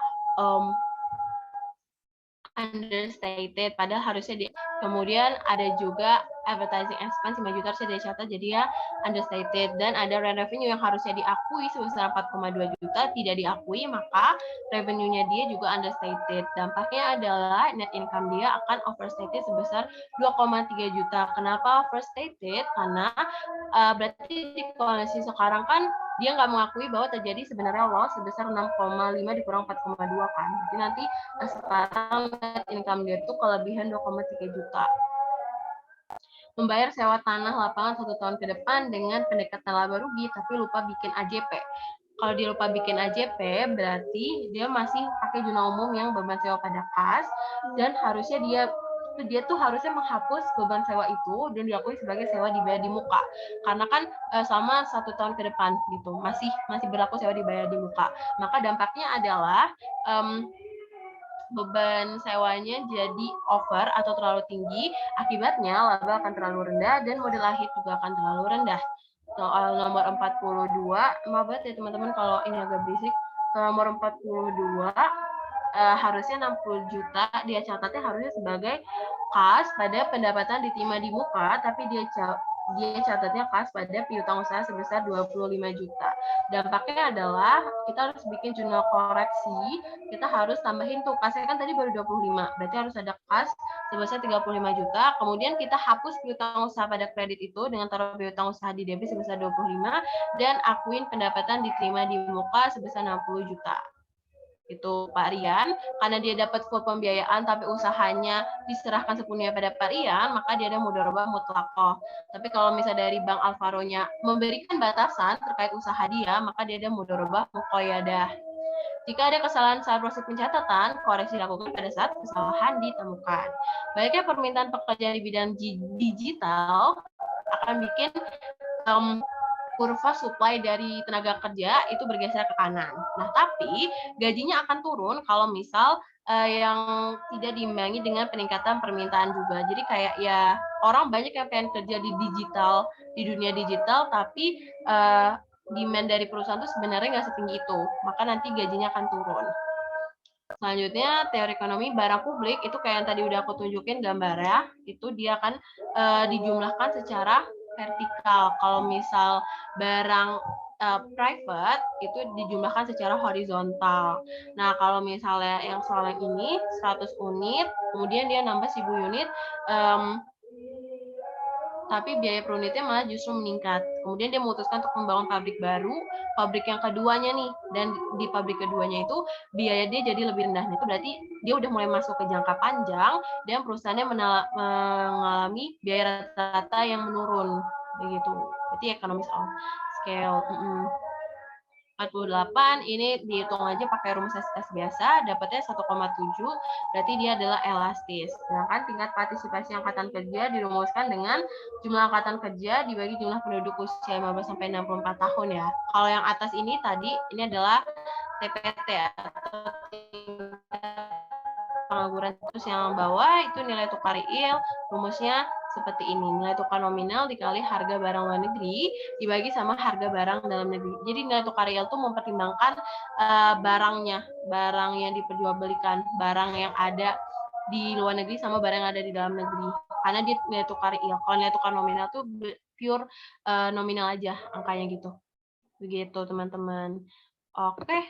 understated, padahal harusnya kemudian ada juga advertising expense 5 juta harusnya dicatat, jadi ya understated, dan ada revenue yang harusnya diakui sebesar 4,2 juta tidak diakui, maka revenue-nya dia juga understated. Dampaknya adalah net income dia akan overstated sebesar 2,3 juta. Kenapa overstated? Karena berarti di kondisi sekarang kan dia nggak mengakui bahwa terjadi sebenarnya loss sebesar 6,5 dikurang 4,2 kan. Jadi nanti sekarang net income dia itu kelebihan 2,3 juta. Membayar sewa tanah lapangan 1 tahun ke depan dengan pendekatan laba rugi, tapi lupa bikin AJP. Kalau dia lupa bikin AJP, berarti dia masih pakai jurnal umum yang beban sewa pada kas, dan harusnya dia tuh harusnya menghapus beban sewa itu dan diakui sebagai sewa dibayar di muka, karena kan selama 1 tahun ke depan gitu masih berlaku sewa dibayar di muka, maka dampaknya adalah beban sewanya jadi over atau terlalu tinggi, akibatnya laba akan terlalu rendah dan modal akhir juga akan terlalu rendah. Soal nomor 42, maaf banget ya teman-teman kalau ini agak berisik. Nomor 42 harusnya 60 juta, dia catatnya harusnya sebagai kas pada pendapatan diterima di muka, tapi dia catatnya kas pada piutang usaha sebesar 25 juta. Dampaknya adalah kita harus bikin jurnal koreksi, kita harus tambahin tuh kasnya kan tadi baru 25, berarti harus ada kas sebesar 35 juta, kemudian kita hapus piutang usaha pada kredit itu dengan taruh piutang usaha di debit sebesar 25 dan akuin pendapatan diterima di muka sebesar 60 juta. Itu Pak Rian, karena dia dapat full pembiayaan tapi usahanya diserahkan sepenuhnya pada Pak Rian, maka dia ada mudharabah mutlakoh. Tapi kalau misalnya dari Bank Alvaro-nya memberikan batasan terkait usaha dia, maka dia ada mudharabah muqayyadah. Jika ada kesalahan saat proses pencatatan, koreksi dilakukan pada saat kesalahan ditemukan. Banyaknya permintaan pekerjaan di bidang digital akan bikin kurva supply dari tenaga kerja itu bergeser ke kanan. Nah, tapi gajinya akan turun kalau misal yang tidak diimbangi dengan peningkatan permintaan juga. Jadi kayak ya orang banyak yang pengen kerja di digital, di dunia digital, tapi demand dari perusahaan itu sebenarnya nggak setinggi itu. Maka nanti gajinya akan turun. Selanjutnya, teori ekonomi barang publik itu kayak yang tadi udah aku tunjukin gambarnya, itu dia akan dijumlahkan secara vertikal. Kalau misal barang private itu dijumlahkan secara horizontal. Nah, kalau misalnya yang soal yang ini 100 unit, kemudian dia nambah 1000 unit, tapi biaya per unitnya malah justru meningkat. Kemudian dia memutuskan untuk membangun pabrik baru, pabrik yang keduanya nih, dan di pabrik keduanya itu biaya dia jadi lebih rendah. Nah, itu berarti dia udah mulai masuk ke jangka panjang dan perusahaannya mengalami biaya rata-rata yang menurun, begitu. Berarti economies of scale. 48 ini dihitung aja pakai rumus STS biasa, dapatnya 1,7, berarti dia adalah elastis. Sedangkan tingkat partisipasi angkatan kerja dirumuskan dengan jumlah angkatan kerja dibagi jumlah penduduk usia 15 sampai 64 tahun ya. Kalau yang atas ini tadi ini adalah TPT atau pengangguran. Terus yang bawah itu nilai tukar real, rumusnya seperti ini. Nilai tukar nominal dikali harga barang luar negeri dibagi sama harga barang dalam negeri. Jadi nilai tukar real itu mempertimbangkan barang yang diperjualbelikan, barang yang ada di luar negeri sama barang yang ada di dalam negeri. Karena dia nilai tukar real. Kalau nilai tukar nominal tuh pure nominal aja angkanya gitu. Begitu teman-teman. Oke,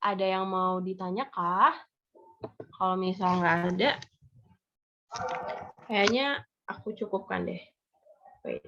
ada yang mau ditanya kah? Kalau misal nggak ada, kayaknya aku cukupkan deh. Wait.